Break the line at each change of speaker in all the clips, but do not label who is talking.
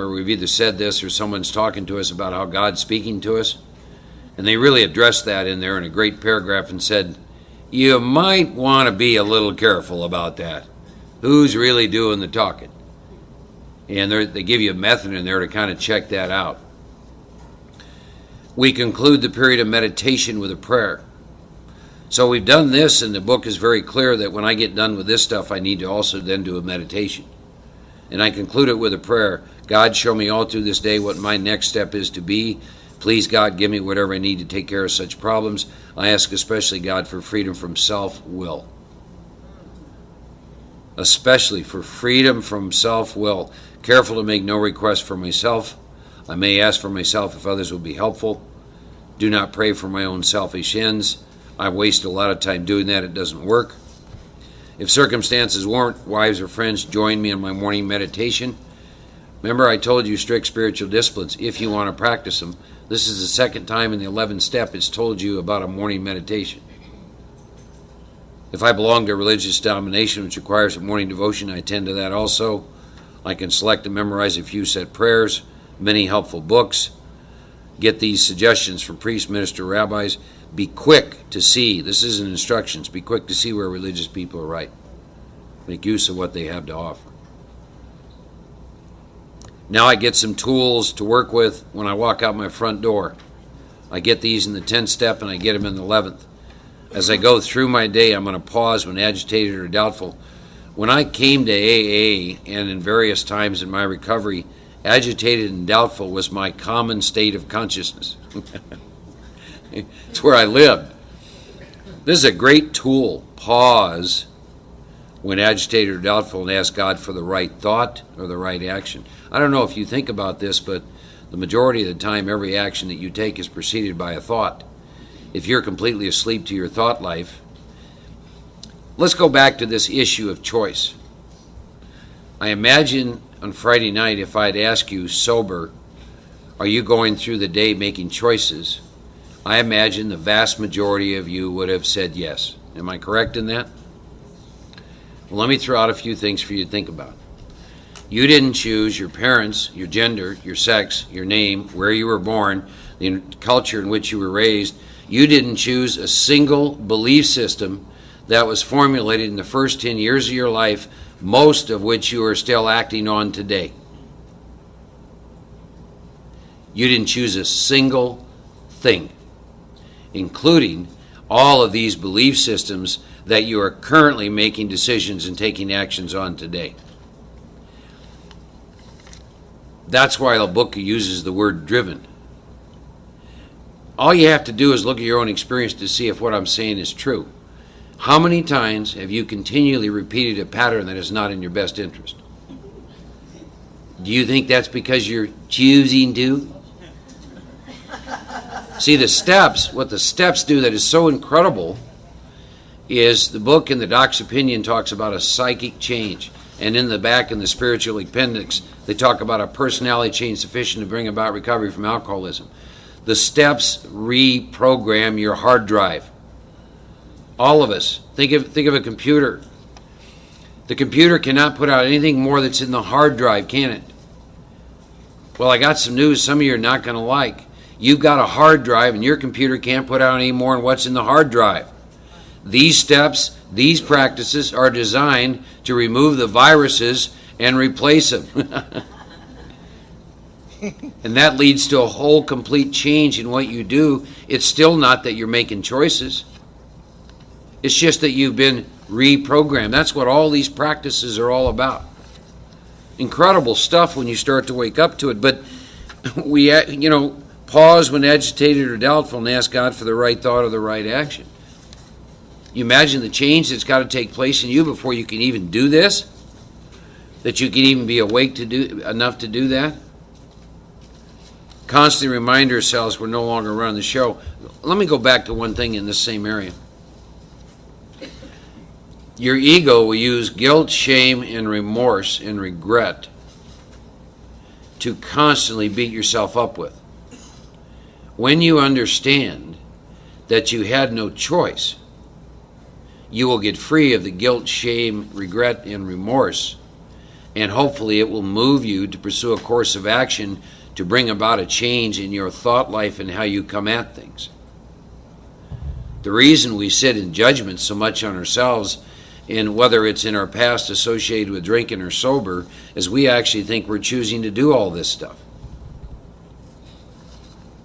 where we've either said this or someone's talking to us about how God's speaking to us. And they really addressed that in there in a great paragraph and said, you might want to be a little careful about that. Who's really doing the talking? And they give you a method in there to kind of check that out. We conclude the period of meditation with a prayer. So we've done this, and the book is very clear that when I get done with this stuff, I need to also then do a meditation. And I conclude it with a prayer. God, show me all through this day what my next step is to be. Please, God, give me whatever I need to take care of such problems. I ask especially, God, for freedom from self-will. Especially for freedom from self-will. Careful to make no request for myself. I may ask for myself if others will be helpful. Do not pray for my own selfish ends. I waste a lot of time doing that. It doesn't work. If circumstances warrant, wives or friends, join me in my morning meditation. Remember, I told you strict spiritual disciplines, if you want to practice them. This is the second time in the 11th step it's told you about a morning meditation. If I belong to a religious denomination which requires a morning devotion, I attend to that also. I can select and memorize a few set prayers, many helpful books. Get these suggestions from priests, ministers, rabbis. Be quick to see, this isn't instructions, be quick to see where religious people are right. Make use of what they have to offer. Now I get some tools to work with when I walk out my front door. I get these in the 10th step and I get them in the 11th. As I go through my day, I'm going to pause when agitated or doubtful. When I came to AA and in various times in my recovery, agitated and doubtful was my common state of consciousness. It's where I lived. This is a great tool. Pause when agitated or doubtful and ask God for the right thought or the right action. I don't know if you think about this, but the majority of the time, every action that you take is preceded by a thought. If you're completely asleep to your thought life, let's go back to this issue of choice. I imagine on Friday night, if I'd ask you sober, are you going through the day making choices? I imagine the vast majority of you would have said yes. Am I correct in that? Well, let me throw out a few things for you to think about. You didn't choose your parents, your gender, your sex, your name, where you were born, the culture in which you were raised. You didn't choose a single belief system that was formulated in the first 10 years of your life, most of which you are still acting on today. You didn't choose a single thing, including all of these belief systems that you are currently making decisions and taking actions on today. That's why the book uses the word driven. All you have to do is look at your own experience to see if what I'm saying is true. How many times have you continually repeated a pattern that is not in your best interest? Do you think that's because you're choosing to? See, the steps, what the steps do that is so incredible is the book in the Doc's Opinion talks about a psychic change. And in the back in the spiritual appendix, they talk about a personality change sufficient to bring about recovery from alcoholism. The steps reprogram your hard drive. All of us. Think of a computer. The computer cannot put out anything more that's in the hard drive, can it? Well, I got some news some of you are not going to like. You've got a hard drive and your computer can't put out any more than what's in the hard drive. These steps, these practices are designed to remove the viruses and replace them. And that leads to a whole complete change in what you do. It's still not that you're making choices. It's just that you've been reprogrammed. That's what all these practices are all about. Incredible stuff when you start to wake up to it. But we, pause when agitated or doubtful and ask God for the right thought or the right action. You imagine the change that's got to take place in you before you can even do this? That you can even be awake to do enough to do that? Constantly remind ourselves we're no longer running the show. Let me go back to one thing in this same area. Your ego will use guilt, shame, and remorse and regret to constantly beat yourself up with. When you understand that you had no choice, you will get free of the guilt, shame, regret, and remorse And hopefully it will move you to pursue a course of action to bring about a change in your thought life and how you come at things. The reason we sit in judgment so much on ourselves, in whether it's in our past associated with drinking or sober, is we actually think we're choosing to do all this stuff.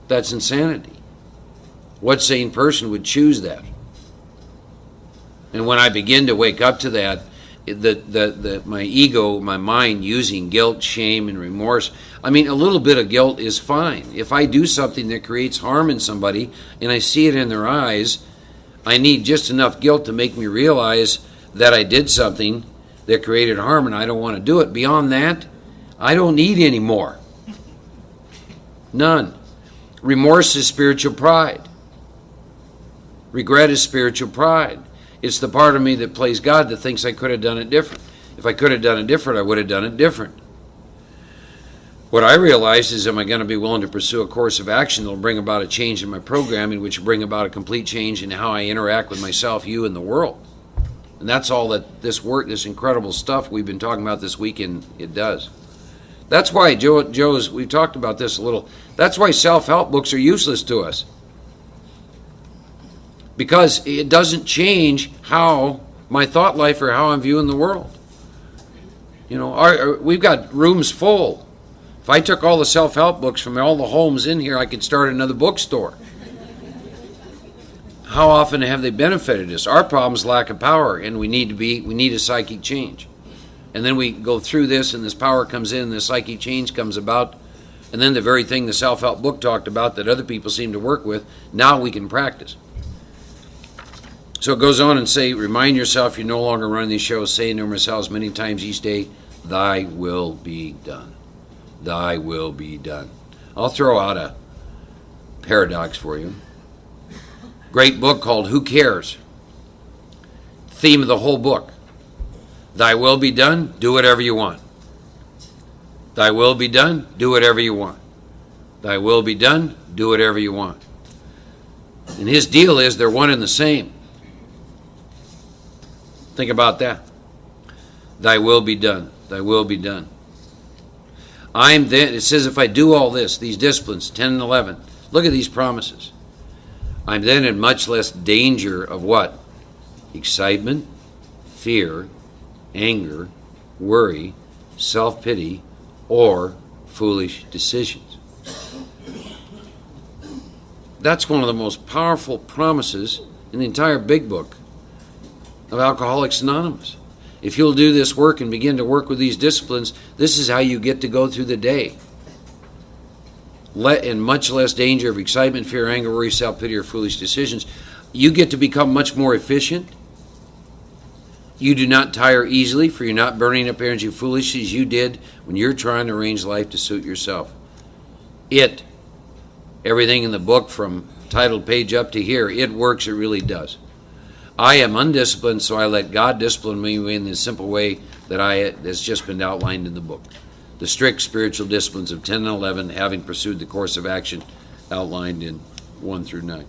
That's insanity. What sane person would choose that? And when I begin to wake up to that, my ego, my mind using guilt, shame, and remorse, I mean, a little bit of guilt is fine. If I do something that creates harm in somebody and I see it in their eyes, I need just enough guilt to make me realize that I did something that created harm and I don't want to do it. Beyond that, I don't need any more. None. Remorse is spiritual pride. Regret is spiritual pride. It's the part of me that plays God that thinks I could have done it different. If I could have done it different, I would have done it different. What I realized is, am I going to be willing to pursue a course of action that will bring about a change in my programming, which will bring about a complete change in how I interact with myself, you, and the world. And that's all that this work, this incredible stuff we've been talking about this weekend, it does. That's why, Joe's, we've talked about this a little, that's why self-help books are useless to us. Because it doesn't change how my thought life or how I'm viewing the world. You know, we've got rooms full. If I took all the self-help books from all the homes in here, I could start another bookstore. How often have they benefited us? Our problem is lack of power, and we need a psychic change. And then we go through this, and this power comes in, and the psychic change comes about, and then the very thing the self-help book talked about that other people seem to work with, now we can practice. So it goes on and say, remind yourself you're no longer running these shows, saying to yourselves many times each day, thy will be done. Thy will be done. I'll throw out a paradox for you. Great book called Who Cares? Theme of the whole book. Thy will be done, do whatever you want. Thy will be done, do whatever you want. Thy will be done, do whatever you want. And his deal is they're one and the same. Think about that. Thy will be done. Thy will be done. I'm then, it says if I do all this, these disciplines, 10 and 11, look at these promises. I'm then in much less danger of what? Excitement, fear, anger, worry, self-pity, or foolish decisions. That's one of the most powerful promises in the entire big book of Alcoholics Anonymous. If you'll do this work and begin to work with these disciplines, this is how you get to go through the day. In much less danger of excitement, fear, anger, worry, self-pity, or foolish decisions. You get to become much more efficient. You do not tire easily, for you're not burning up energy foolishly as you did when you're trying to arrange life to suit yourself. Everything in the book from title page up to here, it works, it really does. I am undisciplined, so I let God discipline me in the simple way that's just been outlined in the book. The strict spiritual disciplines of 10 and 11, having pursued the course of action outlined in 1 through 9.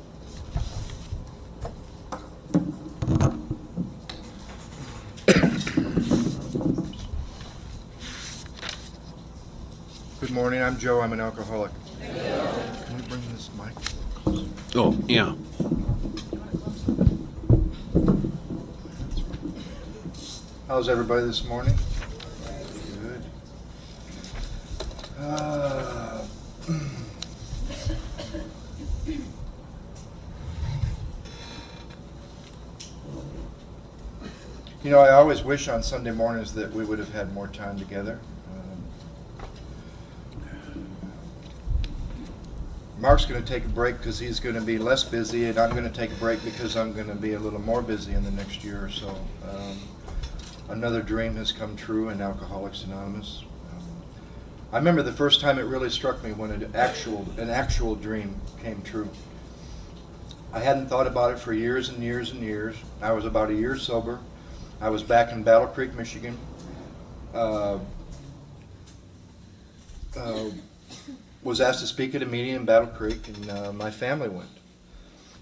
Good morning, I'm Joe, I'm an alcoholic. Can we bring this mic closer?
Oh, yeah.
How's everybody this morning? Good. You know, I always wish on Sunday mornings that we would have had more time together. Mark's going to take a break because he's going to be less busy, and I'm going to take a break because I'm going to be a little more busy in the next year or so. Another dream has come true in Alcoholics Anonymous. I remember the first time it really struck me when an actual dream came true. I hadn't thought about it for years and years and years. I was about a year sober. I was back in Battle Creek, Michigan. Was asked to speak at a meeting in Battle Creek, and my family went.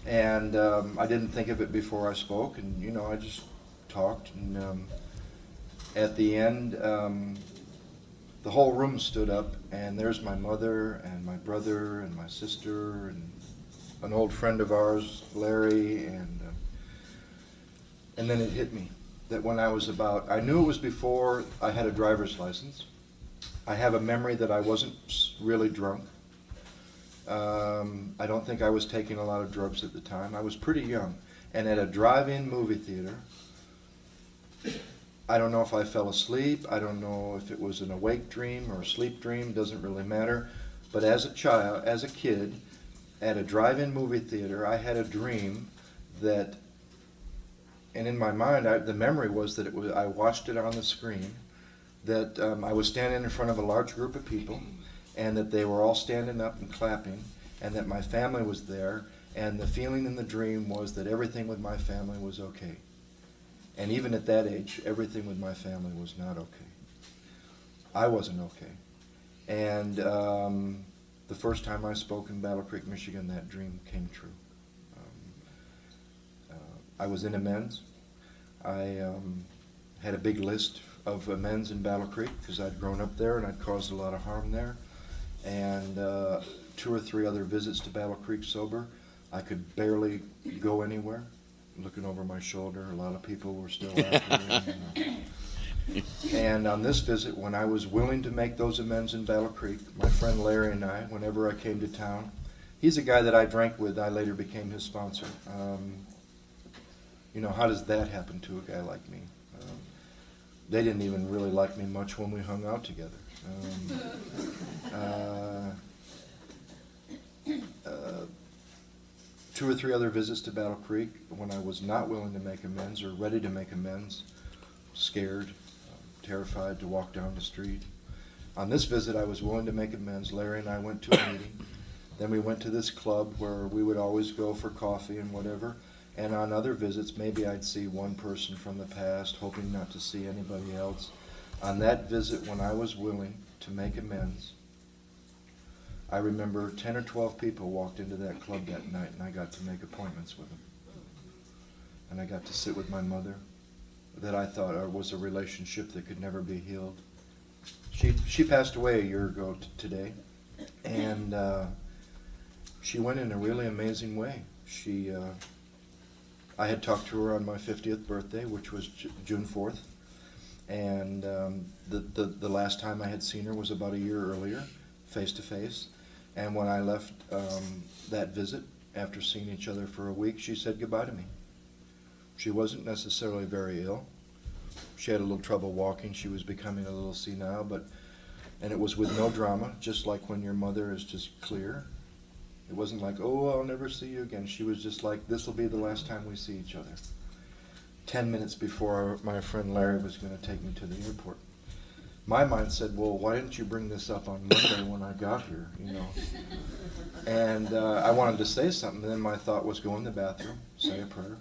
And I didn't think of it before I spoke, and I just talked. And at the end, the whole room stood up, and there's my mother and my brother and my sister and an old friend of ours, Larry, and then it hit me that when I was about, I knew it was before I had a driver's license. I have a memory that I wasn't really drunk. I don't think I was taking a lot of drugs at the time. I was pretty young. And at a drive-in movie theater, I don't know if I fell asleep. I don't know if it was an awake dream or a sleep dream. Doesn't really matter. But as a child, as a kid, at a drive-in movie theater, I had a dream that, and in my mind, the memory was that I watched it on the screen, that I was standing in front of a large group of people, and that they were all standing up and clapping, and that my family was there, and the feeling in the dream was that everything with my family was okay. And even at that age, everything with my family was not okay. I wasn't okay. And the first time I spoke in Battle Creek, Michigan, that dream came true. I was in amends. I had a big list of amends in Battle Creek because I'd grown up there and I'd caused a lot of harm there. And 2 or 3 other visits to Battle Creek sober. I could barely go anywhere. Looking over my shoulder, a lot of people were still after me. And on this visit, when I was willing to make those amends in Battle Creek, my friend Larry and I, whenever I came to town, he's a guy that I drank with. I later became his sponsor. You know, how does that happen to a guy like me? They didn't even really like me much when we hung out together. 2 or 3 other visits to Battle Creek when I was not willing to make amends or ready to make amends, scared, terrified to walk down the street. On this visit, I was willing to make amends. Larry and I went to a meeting. Then we went to this club where we would always go for coffee and whatever. And on other visits, maybe I'd see one person from the past, hoping not to see anybody else. On that visit, when I was willing to make amends, I remember 10 or 12 people walked into that club that night, and I got to make appointments with them. And I got to sit with my mother, that I thought was a relationship that could never be healed. She passed away a year ago today, and she went in a really amazing way. I had talked to her on my 50th birthday, which was June 4th, and the last time I had seen her was about a year earlier, face to face. And when I left that visit, after seeing each other for a week, she said goodbye to me. She wasn't necessarily very ill. She had a little trouble walking. She was becoming a little senile, and it was with no drama, just like when your mother is just clear. It wasn't like, oh, I'll never see you again. She was just like, this will be the last time we see each other. 10 minutes before my friend Larry was going to take me to the airport. My mind said, well, why didn't you bring this up on Monday when I got here, you know? And I wanted to say something, and then my thought was go in the bathroom, say a prayer.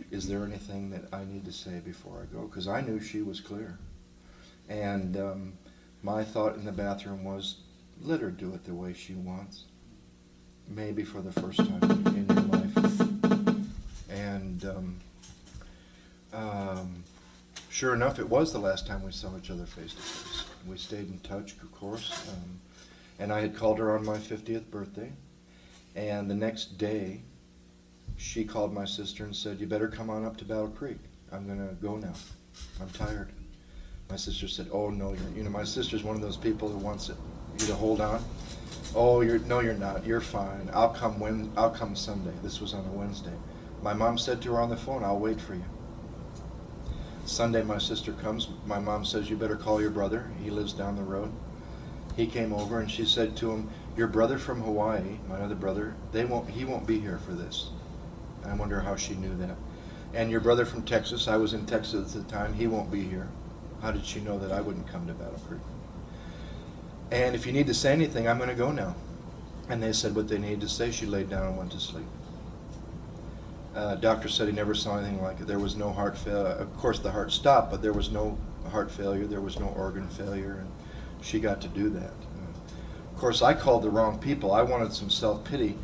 Is there anything that I need to say before I go? Because I knew she was clear. And my thought in the bathroom was, let her do it the way she wants. Maybe for the first time in your life. And sure enough, it was the last time we saw each other face to face. We stayed in touch, of course. And I had called her on my 50th birthday. And the next day, she called my sister and said, you better come on up to Battle Creek. I'm going to go now. I'm tired. My sister said, oh, no, my sister's one of those people who wants you to hold on. Oh, no, you're not. You're fine. I'll come Sunday. This was on a Wednesday. My mom said to her on the phone, I'll wait for you. Sunday, my sister comes. My mom says, you better call your brother. He lives down the road. He came over, and she said to him, your brother from Hawaii, my other brother, he won't be here for this. I wonder how she knew that. And your brother from Texas, I was in Texas at the time, he won't be here. How did she know that I wouldn't come to Battle Creek? And if you need to say anything, I'm going to go now. And they said what they needed to say. She laid down and went to sleep. Doctor said he never saw anything like it. There was no heart failure. Of course, the heart stopped, but there was no heart failure. There was no organ failure, and she got to do that. Of course, I called the wrong people. I wanted some self-pity.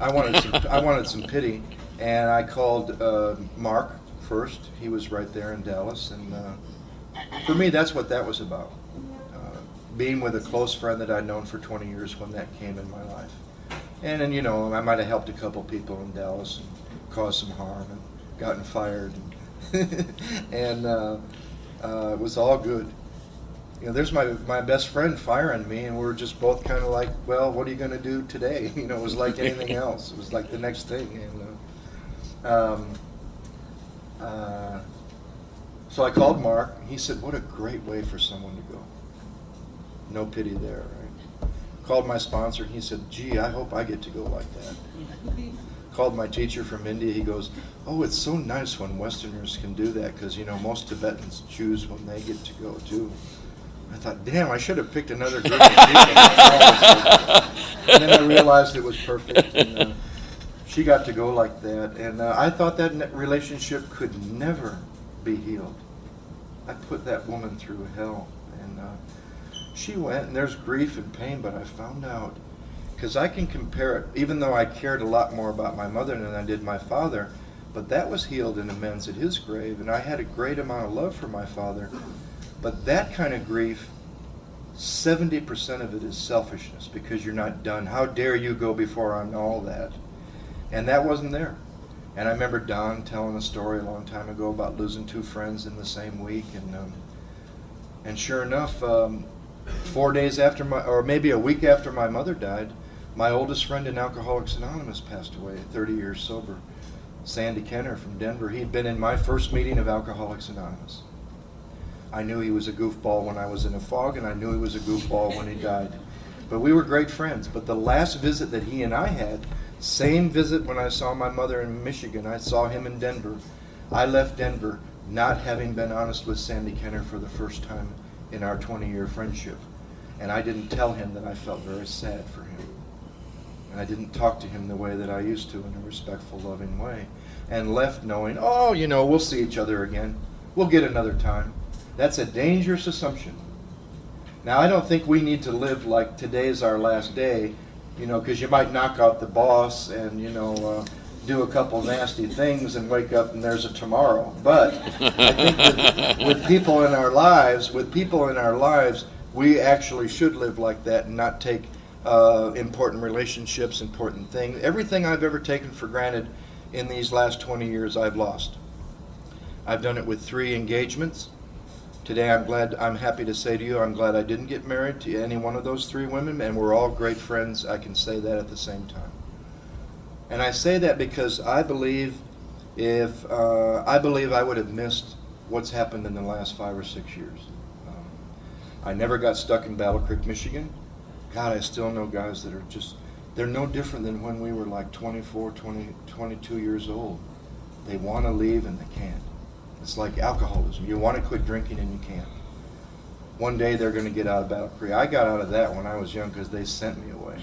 I wanted some pity, and I called Mark first. He was right there in Dallas, and for me, that's what that was about. Being with a close friend that I'd known for 20 years when that came in my life. And then, you know, I might have helped a couple people in Dallas and caused some harm and gotten fired. And it was all good. You know, there's my best friend firing me, and we're just both kind of like, well, what are you going to do today? You know, it was like anything else. It was like the next thing. And so I called Mark. He said, what a great way for someone to go. No pity there, right? Called my sponsor, and he said, gee, I hope I get to go like that. Called my teacher from India. He goes, oh, it's so nice when Westerners can do that, because, you know, most Tibetans choose when they get to go, too. I thought, damn, I should have picked another group of people. And then I realized it was perfect. And, she got to go like that. And I thought that relationship could never be healed. I put that woman through hell. And she went, and there's grief and pain, but I found out, because I can compare it, even though I cared a lot more about my mother than I did my father, but that was healed and amends at his grave, and I had a great amount of love for my father. But that kind of grief, 70% of it is selfishness, because you're not done. How dare you go before I'm all that? And that wasn't there. And I remember Don telling a story a long time ago about losing two friends in the same week. And sure enough, 4 days after or maybe a week after my mother died, my oldest friend in Alcoholics Anonymous passed away, 30 years sober. Sandy Kenner from Denver. He'd been in my first meeting of Alcoholics Anonymous. I knew he was a goofball when I was in a fog, and I knew he was a goofball when he died. But we were great friends. But the last visit that he and I had, same visit when I saw my mother in Michigan, I saw him in Denver. I left Denver not having been honest with Sandy Kenner for the first time in our 20-year friendship. And I didn't tell him that I felt very sad for him. And I didn't talk to him the way that I used to, in a respectful, loving way. And left knowing, oh, you know, we'll see each other again. We'll get another time. That's a dangerous assumption. Now, I don't think we need to live like today's our last day, you know, because you might knock out the boss and, you know, do a couple nasty things and wake up and there's a tomorrow. But I think with people in our lives, we actually should live like that and not take important relationships, important things. Everything I've ever taken for granted in these last 20 years, I've lost. I've done it with 3 engagements. Today I'm happy to say to you, I'm glad I didn't get married to any one of those 3 women, and we're all great friends. I can say that at the same time. And I say that because I believe I would have missed what's happened in the last 5 or 6 years. I never got stuck in Battle Creek, Michigan. God, I still know guys that are they're no different than when we were like 24, 20, 22 years old. They want to leave and they can't. It's like alcoholism. You want to quit drinking and you can't. One day they're going to get out of Battle Creek. I got out of that when I was young because they sent me away.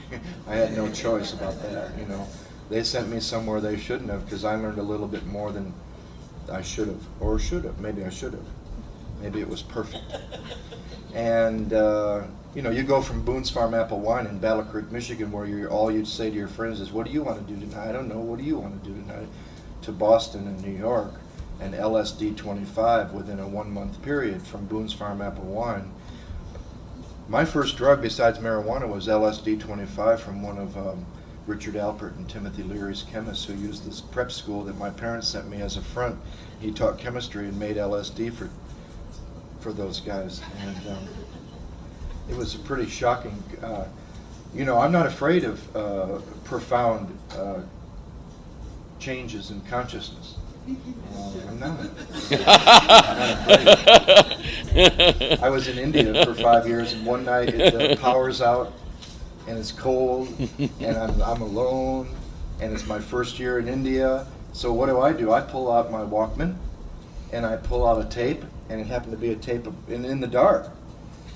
I had no choice about that, you know. They sent me somewhere they shouldn't have because I learned a little bit more than I should have, or should have. Maybe I should have. Maybe it was perfect. And, you know, you go from Boone's Farm Apple Wine in Battle Creek, Michigan, where all you'd say to your friends is, what do you want to do tonight? I don't know. What do you want to do tonight? To Boston and New York. And LSD 25 within a 1-month period from Boone's Farm Apple Wine. My first drug besides marijuana was LSD 25 from one of Richard Alpert and Timothy Leary's chemists who used this prep school that my parents sent me as a front. He taught chemistry and made LSD for those guys. And it was a pretty shocking, you know, I'm not afraid of profound changes in consciousness. I'm not. I was in India for 5 years, and one night the power's out, and it's cold, and I'm alone, and it's my first year in India. So what do? I pull out my Walkman, and I pull out a tape, and it happened to be a tape in the dark.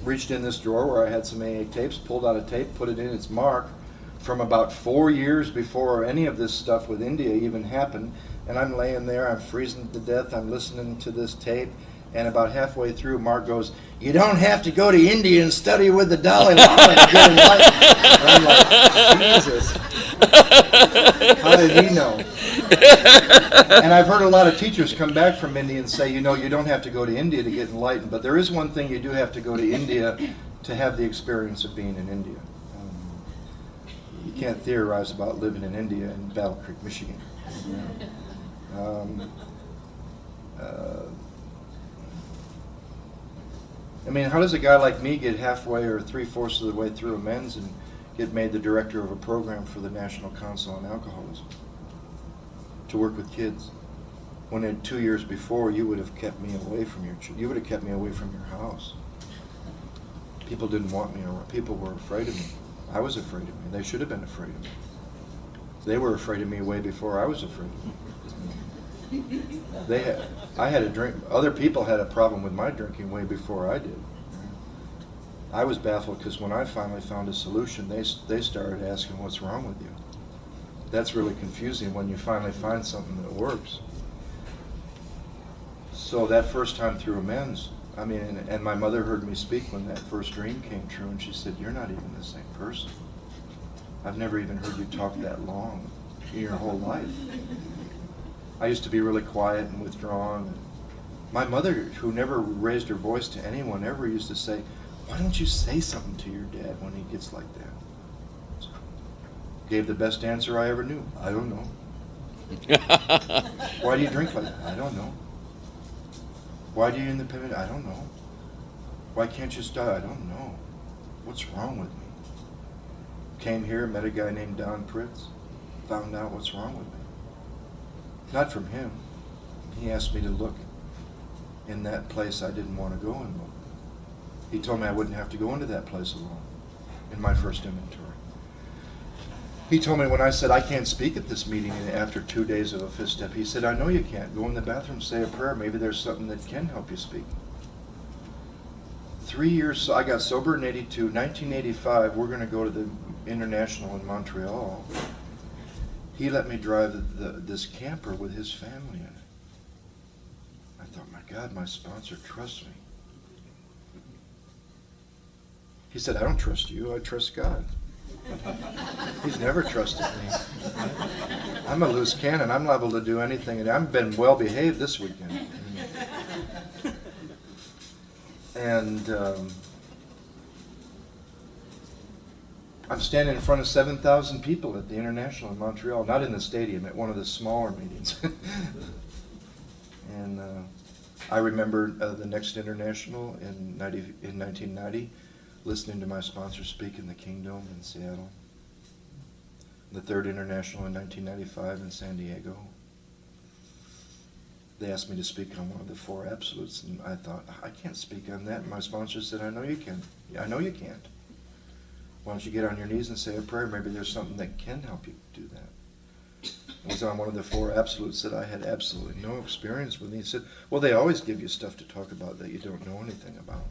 Reached in this drawer where I had some AA tapes, pulled out a tape, put it in its mark from about 4 years before any of this stuff with India even happened. And I'm laying there, I'm freezing to death, I'm listening to this tape, and about halfway through, Mark goes, you don't have to go to India and study with the Dalai Lama to get enlightened. And I'm like, Jesus. How did he know? And I've heard a lot of teachers come back from India and say, you know, you don't have to go to India to get enlightened, but there is one thing: you do have to go to India to have the experience of being in India. You can't theorize about living in India in Battle Creek, Michigan. I mean, how does a guy like me get halfway or 3/4 of the way through a men's and get made the director of a program for the National Council on Alcoholism to work with kids, when in 2 years before you would have kept me away from you would have kept me away from your house. People didn't want me around. People were afraid of me. I was afraid of me. They should have been afraid of me. They were afraid of me way before I was afraid of me. I had a drink. Other people had a problem with my drinking way before I did. I was baffled because when I finally found a solution, they started asking, "What's wrong with you?" That's really confusing when you finally find something that works. So that first time through amends, I mean, and my mother heard me speak when that first dream came true, and she said, "You're not even the same person. I've never even heard you talk that long in your whole life." I used to be really quiet and withdrawn. My mother, who never raised her voice to anyone, ever used to say, "Why don't you say something to your dad when he gets like that?" So, gave the best answer I ever knew. "I don't know." "Why do you drink like that?" "I don't know." "Why do you in the pivot?" "I don't know." "Why can't you stop?" "I don't know. What's wrong with me?" Came here, met a guy named Don Pritz, found out what's wrong with me. Not from him. He asked me to look in that place I didn't want to go in. He told me I wouldn't have to go into that place alone in my first inventory. He told me when I said, "I can't speak at this meeting," and after 2 days of a fifth step, he said, "I know you can't. Go in the bathroom, say a prayer. Maybe there's something that can help you speak." 3 years, so I got sober in 82. 1985, we're going to go to the International in Montreal. He let me drive this camper with his family in it. I thought, my God, my sponsor trusts me. He said, "I don't trust you, I trust God." He's never trusted me. I'm a loose cannon. I'm liable to do anything, and I've been well behaved this weekend. And I'm standing in front of 7,000 people at the International in Montreal, not in the stadium, at one of the smaller meetings. And I remember the next International in 1990, listening to my sponsor speak in the Kingdom in Seattle. The third International in 1995 in San Diego. They asked me to speak on one of the four absolutes, and I thought, I can't speak on that. And my sponsor said, "I know you can." "Yeah, I know you can't. Why don't you get on your knees and say a prayer? Maybe there's something that can help you do that." It was on one of the four absolutes that I had absolutely no experience with. And he said, "Well, they always give you stuff to talk about that you don't know anything about."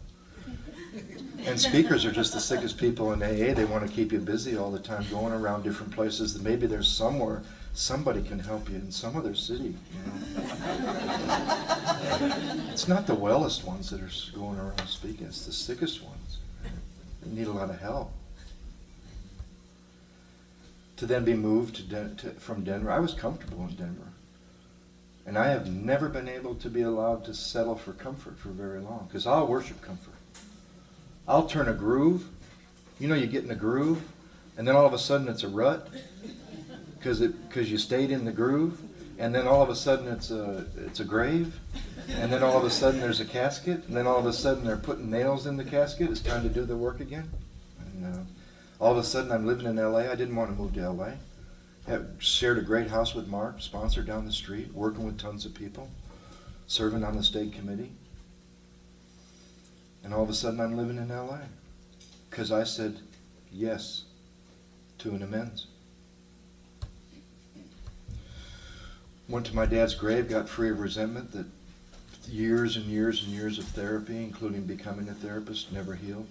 And speakers are just the sickest people in AA. They want to keep you busy all the time, going around different places. That maybe there's somewhere somebody can help you in some other city. It's not the wellest ones that are going around speaking. It's the sickest ones. They need a lot of help. To then be moved from Denver, I was comfortable in Denver. And I have never been able to be allowed to settle for comfort for very long, because I'll worship comfort. I'll turn a groove. You know, you get in a groove, and then all of a sudden it's a rut, because you stayed in the groove, and then all of a sudden it's a grave, and then all of a sudden there's a casket, and then all of a sudden they're putting nails in the casket. It's time to do the work again. And all of a sudden I'm living in L.A. I didn't want to move to L.A. Shared a great house with Mark, sponsored down the street, working with tons of people, serving on the state committee. And all of a sudden I'm living in L.A. because I said yes to an amends. Went to my dad's grave, got free of resentment that years and years and years of therapy, including becoming a therapist, never healed.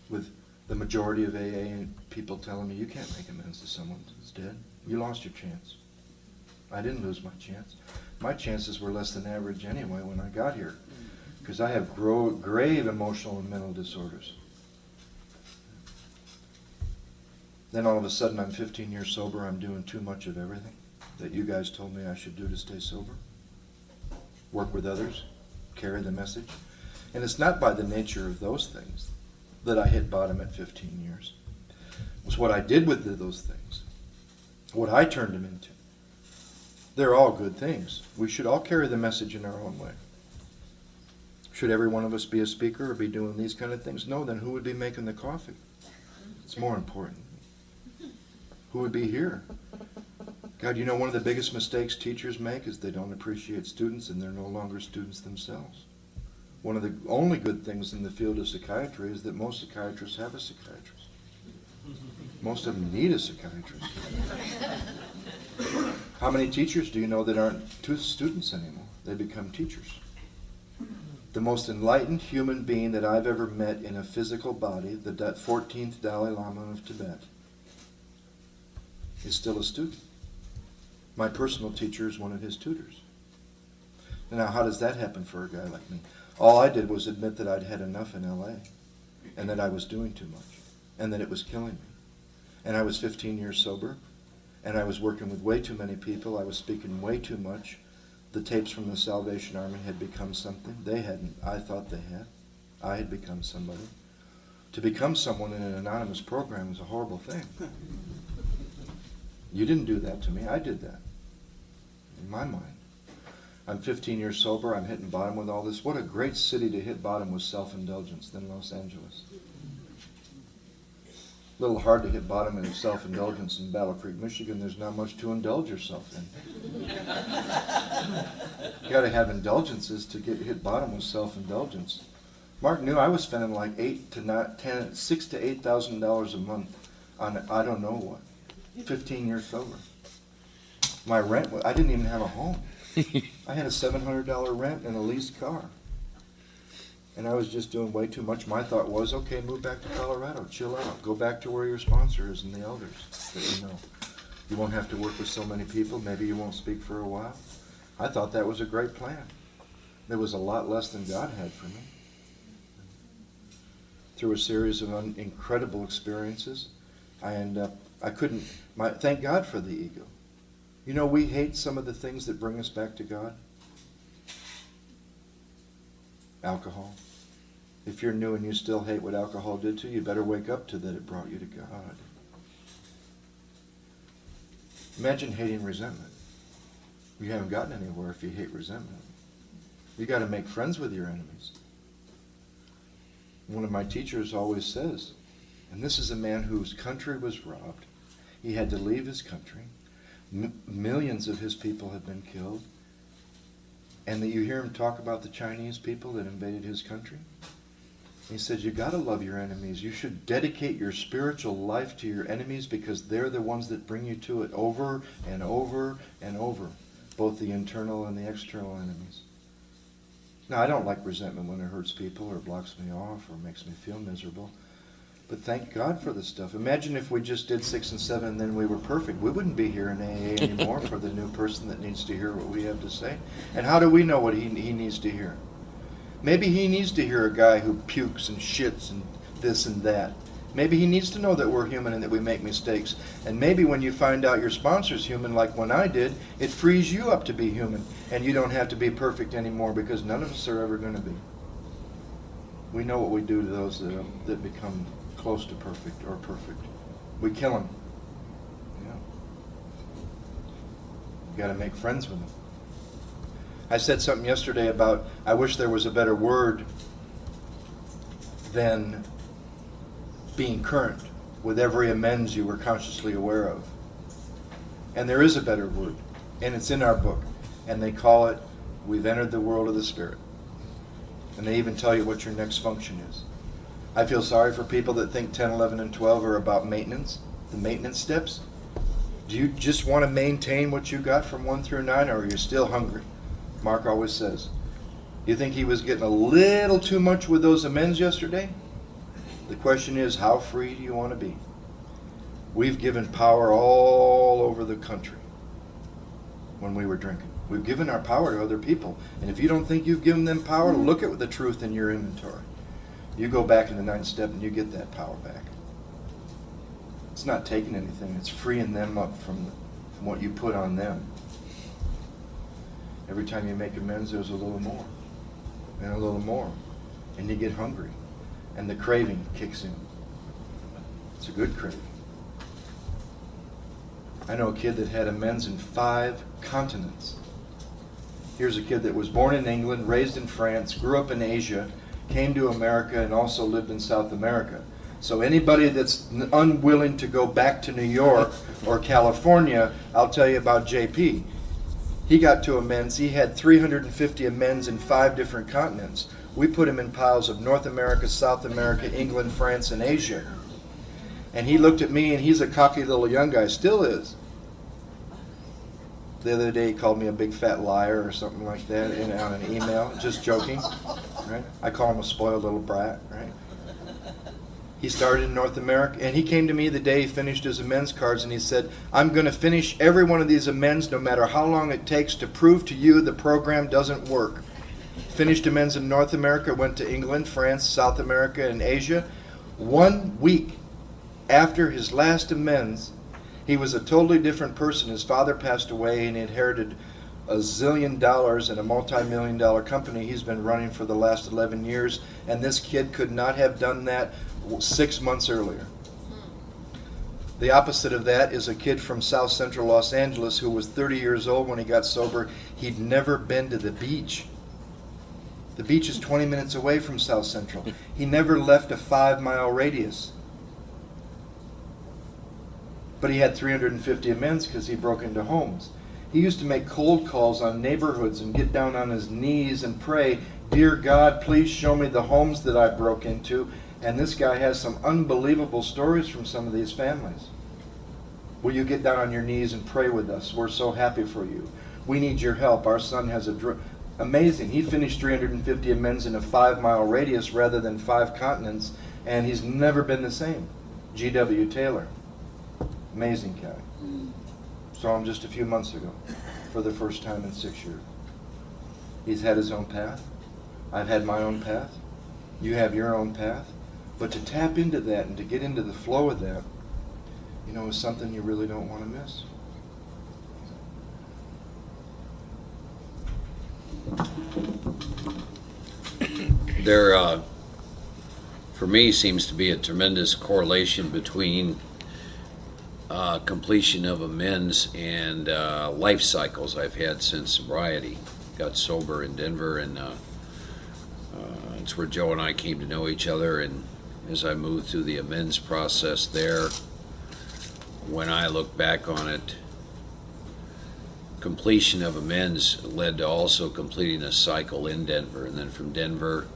With the majority of AA and people telling me, "You can't make amends to someone who's dead. You lost your chance." I didn't lose my chance. My chances were less than average anyway when I got here, because I have grave emotional and mental disorders. Then all of a sudden I'm 15 years sober, I'm doing too much of everything that you guys told me I should do to stay sober. Work with others, carry the message. And it's not by the nature of those things that I hit bottom at 15 years. It was what I did with those things, what I turned them into. They're all good things. We should all carry the message in our own way. Should every one of us be a speaker or be doing these kind of things? No, then who would be making the coffee? It's more important. Who would be here? God, you know, one of the biggest mistakes teachers make is they don't appreciate students and they're no longer students themselves. One of the only good things in the field of psychiatry is that most psychiatrists have a psychiatrist. Most of them need a psychiatrist. How many teachers do you know that aren't students anymore? They become teachers. The most enlightened human being that I've ever met in a physical body, the 14th Dalai Lama of Tibet, is still a student. My personal teacher is one of his tutors. Now, how does that happen for a guy like me? All I did was admit that I'd had enough in LA, and that I was doing too much, and that it was killing me. And I was 15 years sober, and I was working with way too many people. I was speaking way too much. The tapes from the Salvation Army had become something. They hadn't. I thought they had. I had become somebody. To become someone in an anonymous program is a horrible thing. You didn't do that to me. I did that. In my mind. I'm 15 years sober. I'm hitting bottom with all this. What a great city to hit bottom with self-indulgence than Los Angeles. A little hard to hit bottom in self-indulgence in Battle Creek, Michigan. There's not much to indulge yourself in. You got to have indulgences to hit bottom with self-indulgence. Mark knew I was spending like $6,000 to $8,000 a month on I don't know what. 15 years sober. My rent, I didn't even have a home. I had a $700 rent and a leased car. And I was just doing way too much. My thought was, okay, move back to Colorado, chill out, go back to where your sponsor is and the elders that you know. You won't have to work with so many people. Maybe you won't speak for a while. I thought that was a great plan. There was a lot less than God had for me. Through a series of incredible experiences, I thank God for the ego. You know, we hate some of the things that bring us back to God. Alcohol. If you're new and you still hate what alcohol did to you, you better wake up to that it brought you to God. Imagine hating resentment. You haven't gotten anywhere if you hate resentment. You got to make friends with your enemies. One of my teachers always says, and this is a man whose country was robbed. He had to leave his country. Millions of his people have been killed. And that you hear him talk about the Chinese people that invaded his country. He said, you got to love your enemies. You should dedicate your spiritual life to your enemies because they're the ones that bring you to it over and over and over, both the internal and the external enemies. Now, I don't like resentment when it hurts people or blocks me off or makes me feel miserable. But thank God for this stuff. Imagine if we just did 6 and 7 and then we were perfect. We wouldn't be here in AA anymore for the new person that needs to hear what we have to say. And how do we know what he needs to hear? Maybe he needs to hear a guy who pukes and shits and this and that. Maybe he needs to know that we're human and that we make mistakes. And maybe when you find out your sponsor's human, like when I did, it frees you up to be human. And you don't have to be perfect anymore because none of us are ever going to be. We know what we do to those that become close to perfect or perfect. We kill them. Yeah. You got to make friends with them. I said something yesterday about, I wish there was a better word than being current with every amends you were consciously aware of. And there is a better word, and it's in our book. And they call it, we've entered the world of the Spirit. And they even tell you what your next function is. I feel sorry for people that think 10, 11, and 12 are about maintenance, the maintenance steps. Do you just want to maintain what you got from 1 through 9, or are you still hungry? Mark always says, you think he was getting a little too much with those amends yesterday? The question is, how free do you want to be? We've given power all over the country when we were drinking. We've given our power to other people. And if you don't think you've given them power, look at the truth in your inventory. You go back in the 9th step and you get that power back. It's not taking anything. It's freeing them up from what you put on them. Every time you make amends, there's a little more and a little more. And you get hungry. And the craving kicks in. It's a good craving. I know a kid that had amends in 5 continents. Here's a kid that was born in England, raised in France, grew up in Asia, came to America, and also lived in South America. So anybody that's unwilling to go back to New York or California, I'll tell you about JP. He got to amends. He had 350 amends in 5 different continents. We put him in piles of North America, South America, England, France, and Asia. And he looked at me, and he's a cocky little young guy, still is. The other day he called me a big fat liar or something like that on an email, just joking. Right? I call him a spoiled little brat, right? He started in North America, and he came to me the day he finished his amends cards, and he said, I'm going to finish every one of these amends no matter how long it takes to prove to you the program doesn't work. Finished amends in North America, went to England, France, South America, and Asia. 1 week after his last amends, he was a totally different person. His father passed away, and he inherited $1 zillion in a multi-million-dollar company he's been running for the last 11 years, and this kid could not have done that 6 months earlier. The opposite of that is a kid from South Central Los Angeles who was 30 years old when he got sober. He'd never been to the beach. The beach is 20 minutes away from South Central. He never left a 5-mile radius. But he had 350 amends because he broke into homes. He used to make cold calls on neighborhoods and get down on his knees and pray, Dear God, please show me the homes that I broke into. And this guy has some unbelievable stories from some of these families. Will you get down on your knees and pray with us? We're so happy for you. We need your help. Our son has amazing. He finished 350 amends in a 5-mile radius rather than 5 continents, and he's never been the same. G.W. Taylor. Amazing guy. Saw him just a few months ago for the first time in 6 years. He's had his own path. I've had my own path. You have your own path. But to tap into that and to get into the flow of that, you know, is something you really don't want to miss.
There, for me, seems to be a tremendous correlation between completion of amends and life cycles I've had since sobriety. Got sober in Denver, and it's where Joe and I came to know each other. And as I moved through the amends process there, when I look back on it, completion of amends led to also completing a cycle in Denver, and then from Denver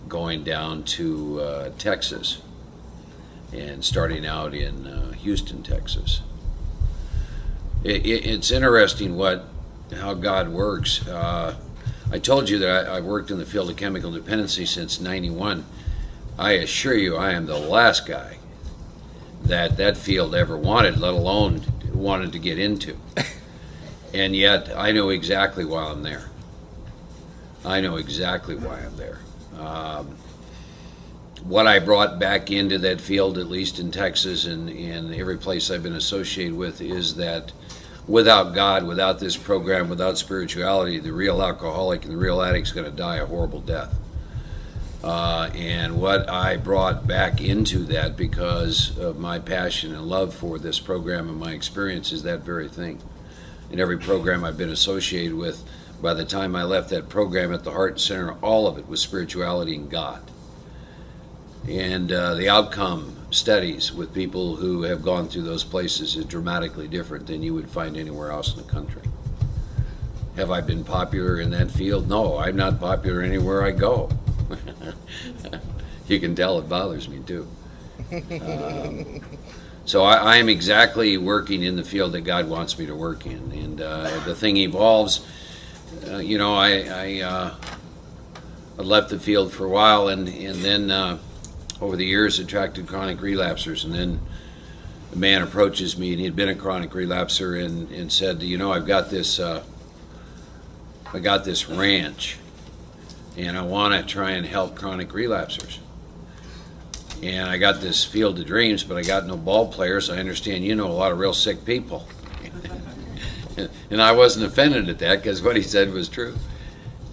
going down to Texas and starting out in Houston, Texas. It's interesting how God works. I told you that I worked in the field of chemical dependency since '91. I assure you I am the last guy that field ever wanted, let alone wanted to get into. And yet I know exactly why I'm there. I know exactly why I'm there. What I brought back into that field, at least in Texas and every place I've been associated with, is that without God, without this program, without spirituality, the real alcoholic and the real addict is going to die a horrible death. And what I brought back into that because of my passion and love for this program and my experience is that very thing. In every program I've been associated with, by the time I left that program at the heart and center, all of it was spirituality and God. And the outcome studies with people who have gone through those places is dramatically different than you would find anywhere else in the country. Have I been popular in that field? No, I'm not popular anywhere I go. You can tell it bothers me too. So I am exactly working in the field that God wants me to work in, and the thing evolves. I left the field for a while, and then over the years attracted chronic relapsers, and then a man approaches me, and he had been a chronic relapser, and said, I've got this ranch, and I want to try and help chronic relapsers. And I got this Field of Dreams, but I got no ball players. I understand you know a lot of real sick people. And I wasn't offended at that because what he said was true.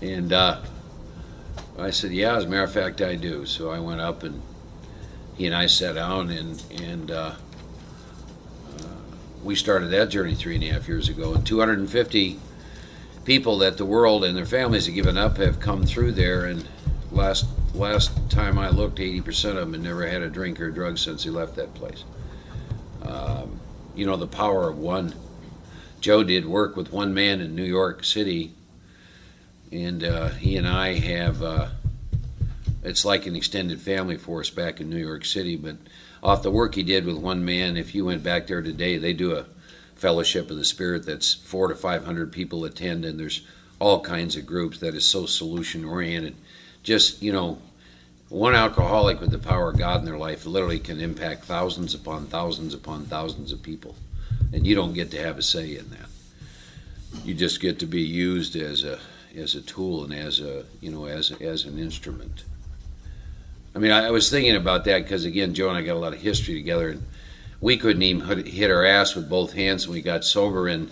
And I said, yeah, as a matter of fact, I do. So I went up and he and I sat down and we started that journey 3.5 years ago. And 250 people that the world and their families have given up have come through there. And last time I looked, 80% of them had never had a drink or a drug since they left that place. You know, the power of one. Joe did work with one man in New York City, and he and I have, it's like an extended family for us back in New York City, but off the work he did with one man, if you went back there today, they do a Fellowship of the Spirit that's 400 to 500 people attend, and there's all kinds of groups that is so solution-oriented. Just, you know, one alcoholic with the power of God in their life literally can impact thousands upon thousands upon thousands of people. And you don't get to have a say in that. You just get to be used as a tool and as a, you know, as an instrument. I mean, I was thinking about that because, again, Joe and I got a lot of history together, and we couldn't even hit our ass with both hands when we got sober. And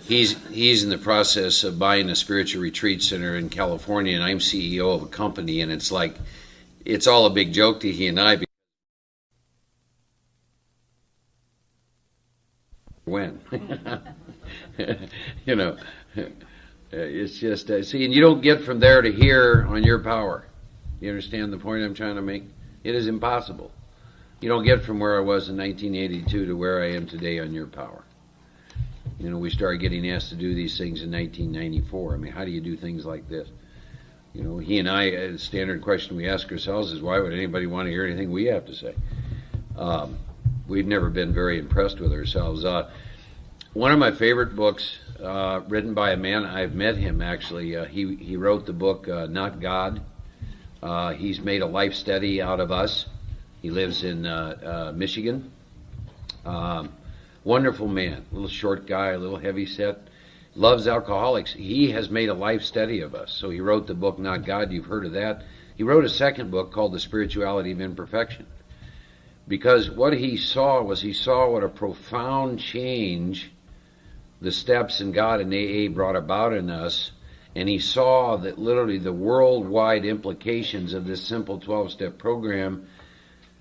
he's in the process of buying a spiritual retreat center in California, and I'm CEO of a company, and it's like it's all a big joke to he and I. When you know, it's just see, and you don't get from there to here on your power. You understand the point I'm trying to make? It is impossible. You don't get from where I was in 1982 to where I am today on your power. You know, we started getting asked to do these things in 1994. I mean, how do you do things like this? You know, he and I, a standard question we ask ourselves is, why would anybody want to hear anything we have to say? We've never been very impressed with ourselves. One of my favorite books, written by a man, I've met him actually. He wrote the book, Not God. He's made a life study out of us. He lives in Michigan. Wonderful man, a little short guy, a little heavy set. Loves alcoholics. He has made a life study of us. So he wrote the book, Not God. You've heard of that. He wrote a second book called The Spirituality of Imperfection. Because what he saw what a profound change the steps in God and AA brought about in us, and he saw that literally the worldwide implications of this simple 12-step program.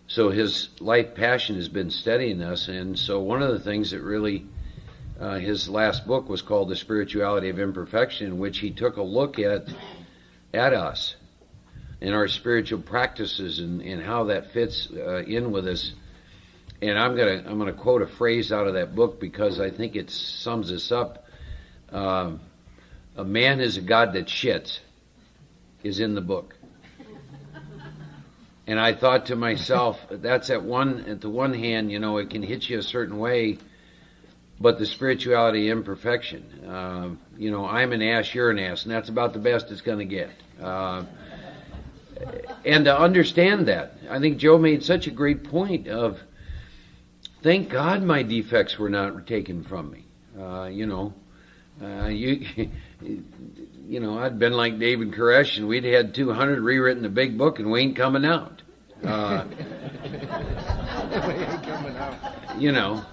So his life passion has been studying us, and so one of the things that really, his last book was called The Spirituality of Imperfection, in which he took a look at us and our spiritual practices and how that fits in with us. And I'm gonna quote a phrase out of that book because I think it sums this up. A man is a God that shits is in the book. And I thought to myself, that's at the one hand, you know, it can hit you a certain way, but the spirituality of imperfection. You know, I'm an ass, you're an ass, and that's about the best it's going to get. And to understand that, I think Joe made such a great point of, thank God my defects were not taken from me. You know, you know, I'd been like David Koresh, and we'd had 200 rewritten the big book, and we ain't coming out. You know,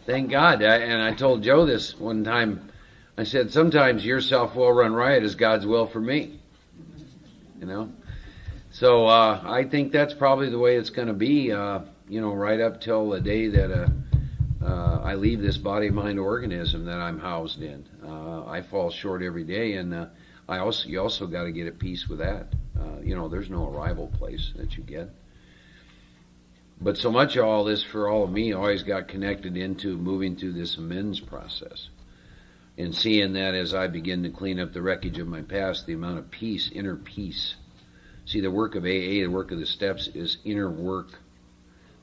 thank God. And I told Joe this one time. I said, sometimes your self-will run riot is God's will for me. You know? So I think that's probably the way it's going to be, you know, right up till the day that I leave this body-mind organism that I'm housed in. I fall short every day, and you also got to get at peace with that. You know, there's no arrival place that you get. But so much of all this, for all of me, always got connected into moving through this amends process. And seeing that as I begin to clean up the wreckage of my past, the amount of peace, inner peace. See, the work of AA, the work of the steps, is inner work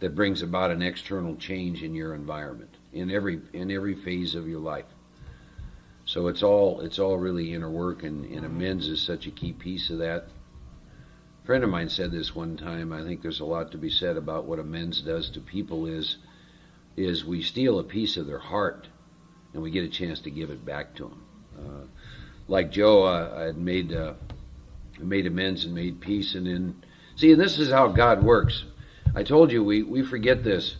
that brings about an external change in your environment, in every phase of your life. So it's all really inner work, and amends is such a key piece of that. A friend of mine said this one time. I think there's a lot to be said about what amends does to people is we steal a piece of their heart, and we get a chance to give it back to them. Like Joe, I had made amends and made peace, and then See, and this is how God works. I told you we forget this.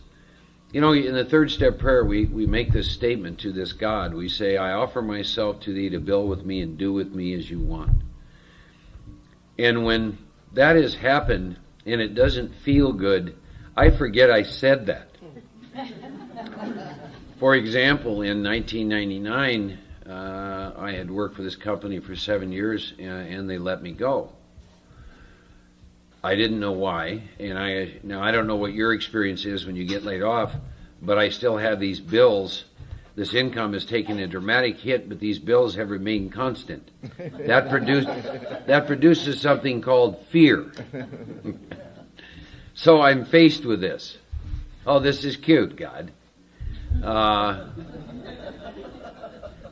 You know, in the third step prayer, we make this statement to this God. We say, I offer myself to thee to build with me and do with me as you want. And when that has happened and it doesn't feel good, I forget I said that. For example, in 1999, I had worked for this company for 7 years and they let me go. I didn't know why, and I don't know what your experience is when you get laid off, but I still have these bills. This income has taken a dramatic hit, but these bills have remained constant. That produces something called fear. So I'm faced with this. Oh, this is cute, God.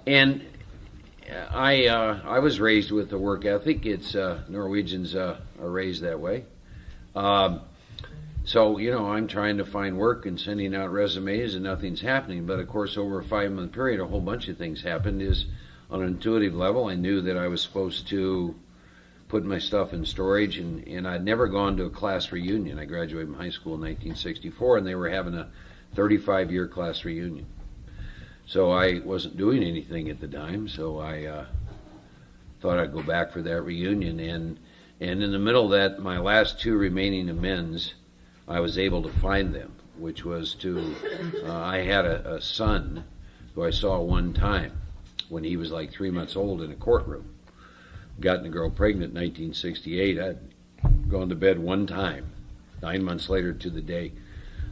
And I was raised with a work ethic. It's Norwegians are raised that way. So, you know, I'm trying to find work and sending out resumes and nothing's happening. But, of course, over a 5-month period, a whole bunch of things happened. Is on an intuitive level, I knew that I was supposed to put my stuff in storage, and I'd never gone to a class reunion. I graduated from high school in 1964, and they were having a 35-year class reunion. So I wasn't doing anything at the time, so I thought I'd go back for that reunion. And in the middle of that, my last 2 remaining amends, I was able to find them, which was I had a son who I saw one time when he was like 3 months old in a courtroom. Gotten a girl pregnant in 1968. I'd gone to bed one time. 9 months later to the day,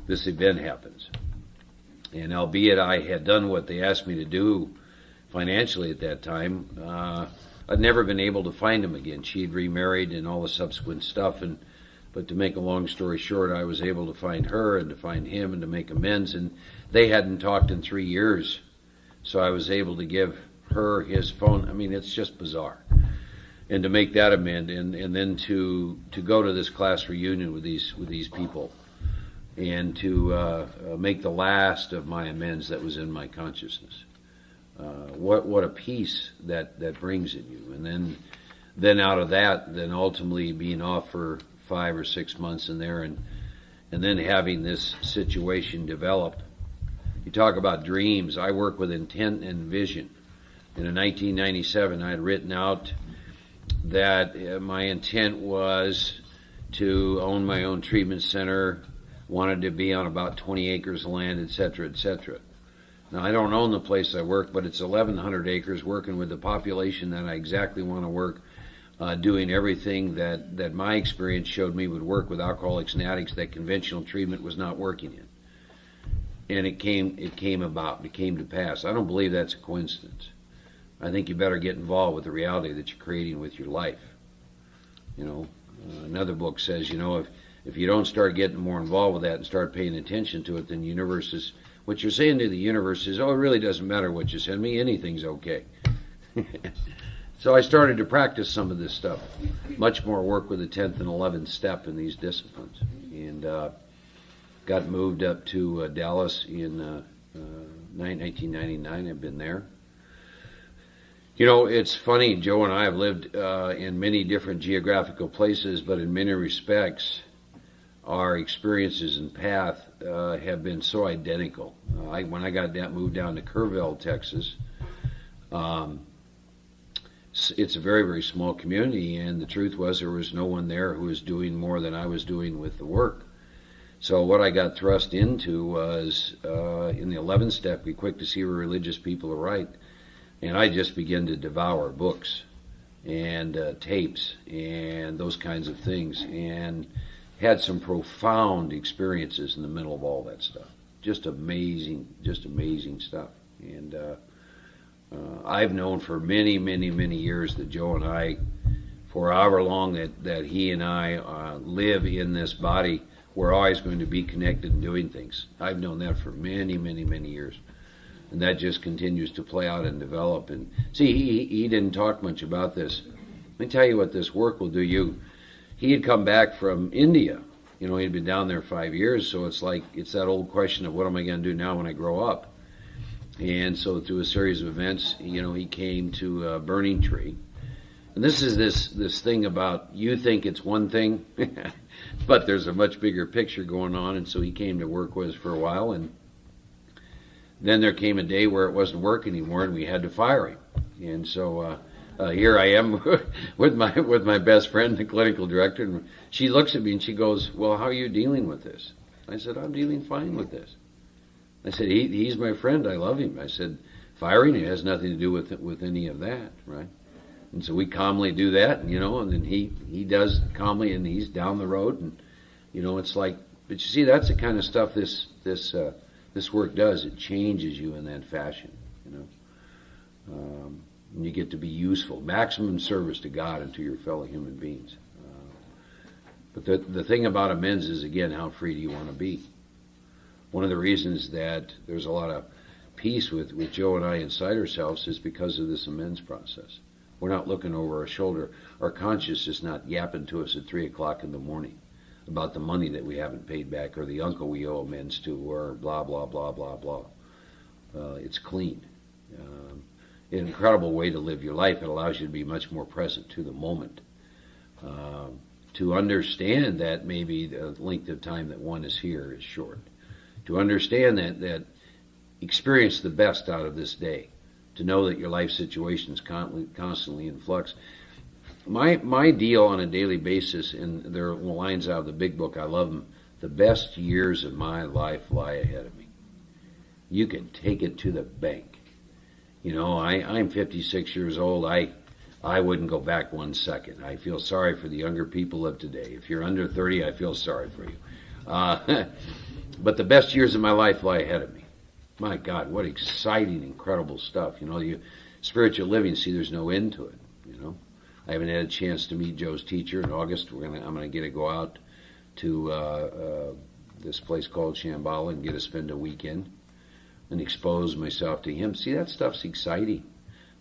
this event happens. And albeit I had done what they asked me to do financially at that time, I'd never been able to find him again. She had remarried and all the subsequent stuff. But to make a long story short, I was able to find her and to find him and to make amends. And they hadn't talked in 3 years, so I was able to give her his phone. I mean, it's just bizarre. And to make that amend, and then to go to this class reunion with these people, and to make the last of my amends that was in my consciousness. What a peace that brings in you. And then out of that, then ultimately being off for 5 or 6 months in there, and then having this situation develop. You talk about dreams. I work with intent and vision. And in 1997, I had written out that my intent was to own my own treatment center, wanted to be on about 20 acres of land, etc., etc. Now, I don't own the place I work, but it's 1,100 acres, working with the population that I exactly want to work, doing everything that my experience showed me would work with alcoholics and addicts that conventional treatment was not working in. And it came to pass. I don't believe that's a coincidence. I think you better get involved with the reality that you're creating with your life. You know, another book says, you know, if you don't start getting more involved with that and start paying attention to it, then the universe is, what you're saying to the universe is, oh, it really doesn't matter what you send me, anything's okay. So I started to practice some of this stuff, much more work with the 10th and 11th step in these disciplines, and got moved up to Dallas in 1999. I've been there. You know, it's funny, Joe and I have lived in many different geographical places, but in many respects, our experiences and path have been so identical. When I moved down to Kerrville, Texas, it's a very, very small community, and the truth was there was no one there who was doing more than I was doing with the work. So what I got thrust into was, in the 11th step, be quick to see where religious people are right. And I just began to devour books and tapes and those kinds of things, and had some profound experiences in the middle of all that stuff. Just amazing stuff. And I've known for many, many, many years that Joe and I, for however long that he and I live in this body, we're always going to be connected and doing things. I've known that for many, many, many years. And that just continues to play out and develop. And see, he didn't talk much about this. Let me tell you what this work will do you. He had come back from India. You know, he'd been down there 5 years, so it's that old question of what am I going to do now when I grow up? And so through a series of events, you know, he came to Burning Tree. And this is this thing about you think it's one thing, but there's a much bigger picture going on, and so he came to work with us for a while, and then there came a day where it wasn't working anymore, and we had to fire him. And so here I am with my best friend, the clinical director, and she looks at me and she goes, "Well, how are you dealing with this?" I said, "I'm dealing fine with this." I said, he's my friend. I love him. I said, firing it has nothing to do with any of that, right? And so we calmly do that, and then he does calmly, and he's down the road, and it's like, but you see, that's the kind of stuff this work does. It changes you in that fashion, and you get to be useful, maximum service to God and to your fellow human beings. But the thing about amends is, again, how free do you want to be? One of the reasons that there's a lot of peace with Joe and I inside ourselves is because of this amends process. We're not looking over our shoulder. Our conscience is not yapping to us at 3 o'clock in the morning about the money that we haven't paid back, or the uncle we owe amends to, or blah, blah, blah, blah, blah. It's clean. An incredible way to live your life. It allows you to be much more present to the moment. To understand that maybe the length of time that one is here is short. To understand that experience the best out of this day. To know that your life situation is constantly in flux. My deal on a daily basis, and there are lines out of the big book, I love them, the best years of my life lie ahead of me. You can take it to the bank. I'm 56 years old. I wouldn't go back 1 second. I feel sorry for the younger people of today. If you're under 30, I feel sorry for you. But the best years of my life lie ahead of me. My God, what exciting, incredible stuff. Spiritual living, see, there's no end to it. I haven't had a chance to meet Joe's teacher in August. I'm gonna get to go out to this place called Shambhala and get to spend a weekend and expose myself to him. See, that stuff's exciting.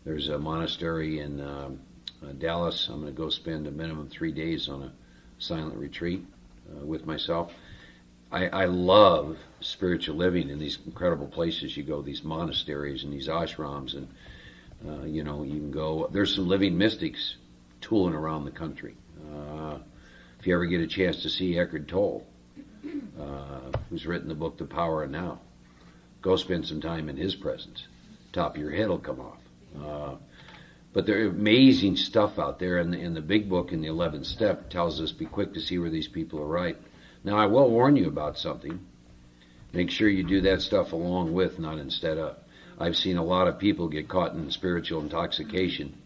There's a monastery in Dallas. I'm going to go spend a minimum 3 days on a silent retreat with myself. I love spiritual living in these incredible places you go, these monasteries and these ashrams, and you can go. There's some living mystics tooling around the country. If you ever get a chance to see Eckhart Tolle, who's written the book The Power of Now, go spend some time in his presence. Top of your head will come off. But there's amazing stuff out there, and the big book in the 11th step tells us be quick to see where these people are right. Now, I will warn you about something. Make sure you do that stuff along with, not instead of. I've seen a lot of people get caught in spiritual intoxication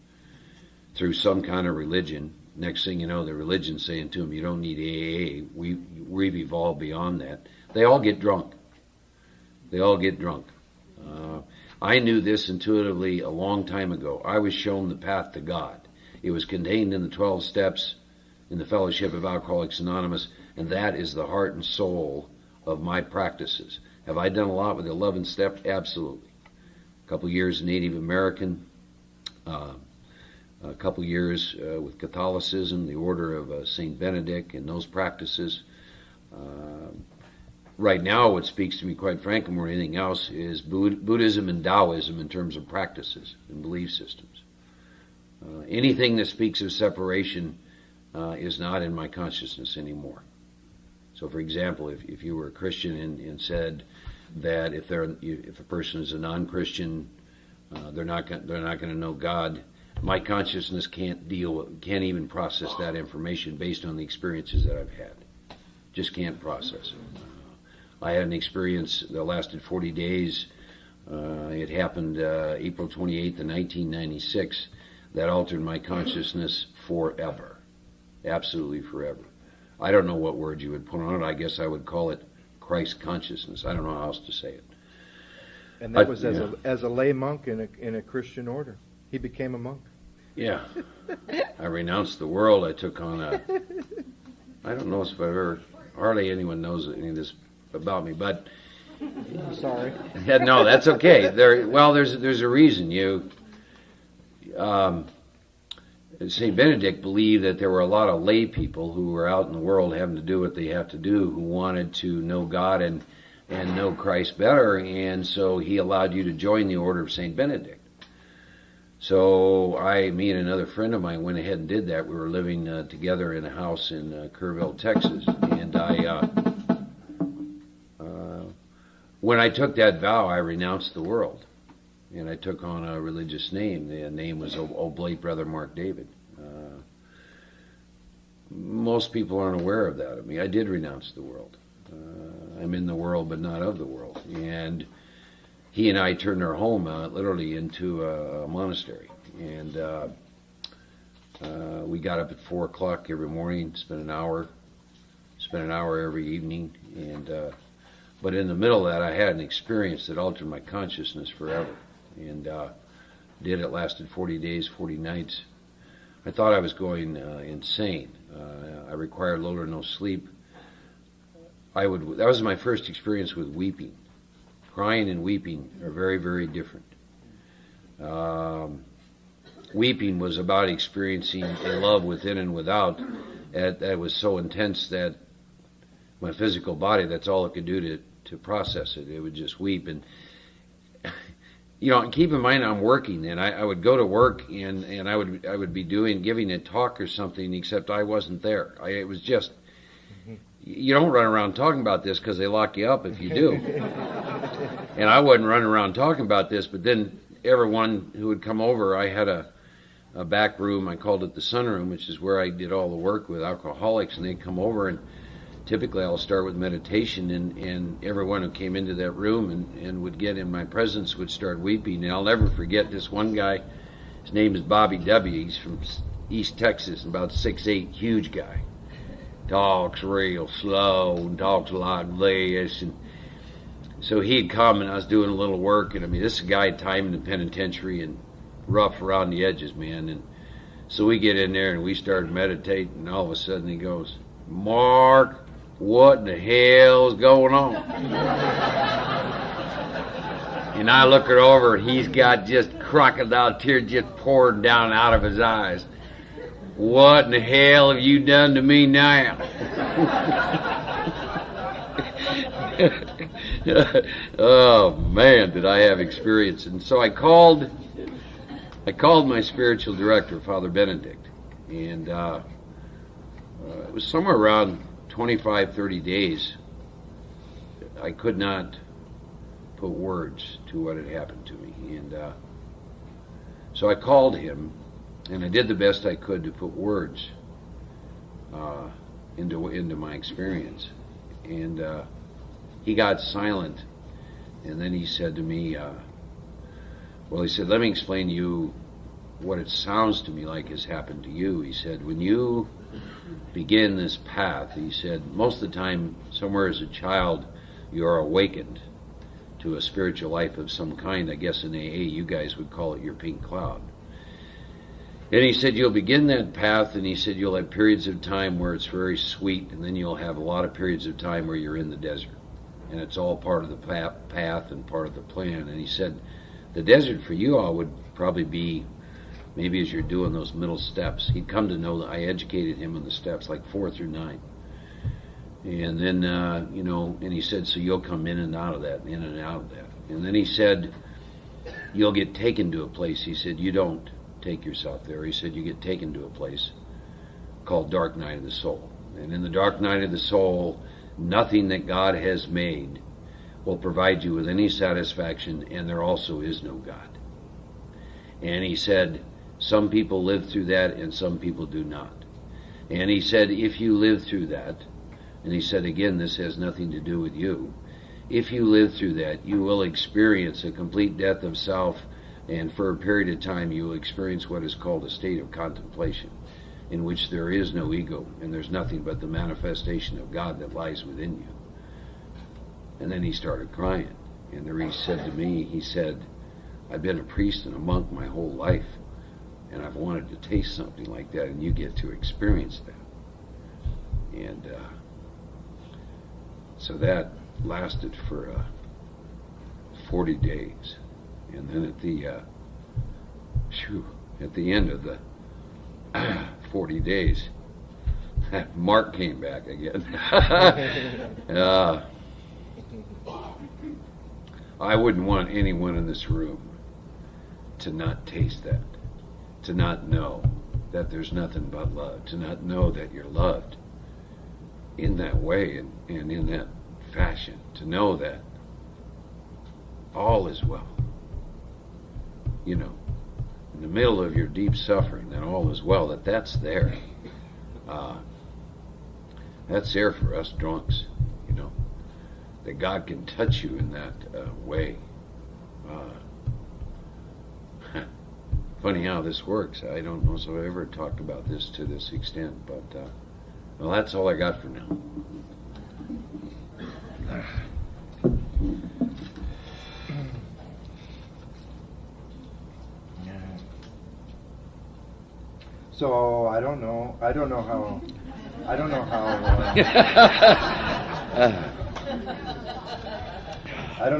through some kind of religion. Next thing you know, the religion's saying to them, you don't need AA. We've evolved beyond that. They all get drunk. They all get drunk. I knew this intuitively a long time ago. I was shown the path to God. It was contained in the 12 steps in the Fellowship of Alcoholics Anonymous, and that is the heart and soul of my practices. Have I done a lot with the 11th step? Absolutely. A couple years Native American, a couple years with Catholicism, the order of St. Benedict and those practices. Right now, what speaks to me, quite frankly, more than anything else, is Buddhism and Taoism in terms of practices and belief systems. Anything that speaks of separation is not in my consciousness anymore. So, for example, if you were a Christian and said that if a person is a non-Christian, they're not going to know God, my consciousness can't even process that information based on the experiences that I've had. Just can't process it. I had an experience that lasted 40 days. It happened April 28th of 1996. That altered my consciousness forever. Absolutely forever. I don't know what word you would put on it. I guess I would call it Christ consciousness. I don't know how else to say it.
And that was as a lay monk in a Christian order. He became a monk.
Yeah. I renounced the world. I took on I don't know if I've ever, hardly anyone knows any of this about me, but
sorry.
No, that's okay. There's a reason. St. Benedict believed that there were a lot of lay people who were out in the world having to do what they have to do, who wanted to know God and know Christ better, and so he allowed you to join the order of St. Benedict. So me and another friend of mine went ahead and did that. We were living together in a house in Kerrville, Texas, and when I took that vow, I renounced the world, and I took on a religious name. The name was Oblate Brother Mark David. Most people aren't aware of that. I mean, I did renounce the world. I'm in the world, but not of the world. And he and I turned our home literally into a monastery. And we got up at 4 o'clock every morning, spent an hour every evening. And but in the middle of that, I had an experience that altered my consciousness forever. And it lasted 40 days, 40 nights. I thought I was going insane. I required little or no sleep. That was my first experience with weeping. Crying and weeping are very, very different. Weeping was about experiencing a love within and without that was so intense that my physical body, that's all it could do to process it. It would just weep. And keep in mind I'm working, and I would go to work, and I would be giving a talk or something, except I wasn't there. It was just, you don't run around talking about this because they lock you up if you do. And I wasn't running around talking about this, but then everyone who would come over, I had a back room, I called it the sunroom, which is where I did all the work with alcoholics, and they'd come over, and typically I'll start with meditation, and everyone who came into that room and would get in my presence would start weeping. And I'll never forget this one guy. His name is Bobby W. He's from East Texas, about 6'8", huge guy. Talks real slow and talks like this. And so he'd come, and I was doing a little work, and I mean, this is a guy time in the penitentiary and rough around the edges, man. And so we get in there and we started meditating, and all of a sudden he goes, "Mark, what in the hell is going on?" And I look her over, and he's got just crocodile tears just pouring down out of his eyes. "What in the hell have you done to me now?" Oh man, did I have experience. And so I called my spiritual director, Father Benedict, and it was somewhere around 25, 30 days. I could not put words to what had happened to me. And so I called him, and I did the best I could to put words into my experience. And he got silent, and then he said to me, he said, "Let me explain to you what it sounds to me like has happened to you." He said, "When you begin this path," he said, "most of the time, somewhere as a child, you are awakened to a spiritual life of some kind. I guess in AA, you guys would call it your pink cloud." And he said, "You'll begin that path," and he said, "you'll have periods of time where it's very sweet, and then you'll have a lot of periods of time where you're in the desert. And it's all part of the path and part of the plan." And he said, "The desert for you all would probably be maybe as you're doing those middle steps." He'd come to know that I educated him on the steps, like 4 through 9. And then, and he said, "So you'll come in and out of that, in and out of that." And then he said, "You'll get taken to a place." He said, "You don't take yourself there." He said, "You get taken to a place called Dark Night of the Soul. And in the Dark Night of the Soul, nothing that God has made will provide you with any satisfaction, and there also is no God." And he said, "Some people live through that and some people do not." And he said, "If you live through that," and he said, again, this has nothing to do with you, "if you live through that, you will experience a complete death of self, and for a period of time you will experience what is called a state of contemplation, in which there is no ego, and there's nothing but the manifestation of God that lies within you." And then he started crying. And there he said to me, he said, "I've been a priest and a monk my whole life, and I've wanted to taste something like that, and you get to experience that." And so that lasted for 40 days. And then at the end of the 40 days, Mark came back again. I wouldn't want anyone in this room to not taste that, to not know that there's nothing but love, to not know that you're loved in that way and in that fashion, to know that all is well. You know, in the middle of your deep suffering, that all is well, that's there. That's there for us drunks, you know, that God can touch you in that way. Funny how this works. I don't know if I've ever talked about this to this extent, but well, that's all I got for now.
So I don't know how. I don't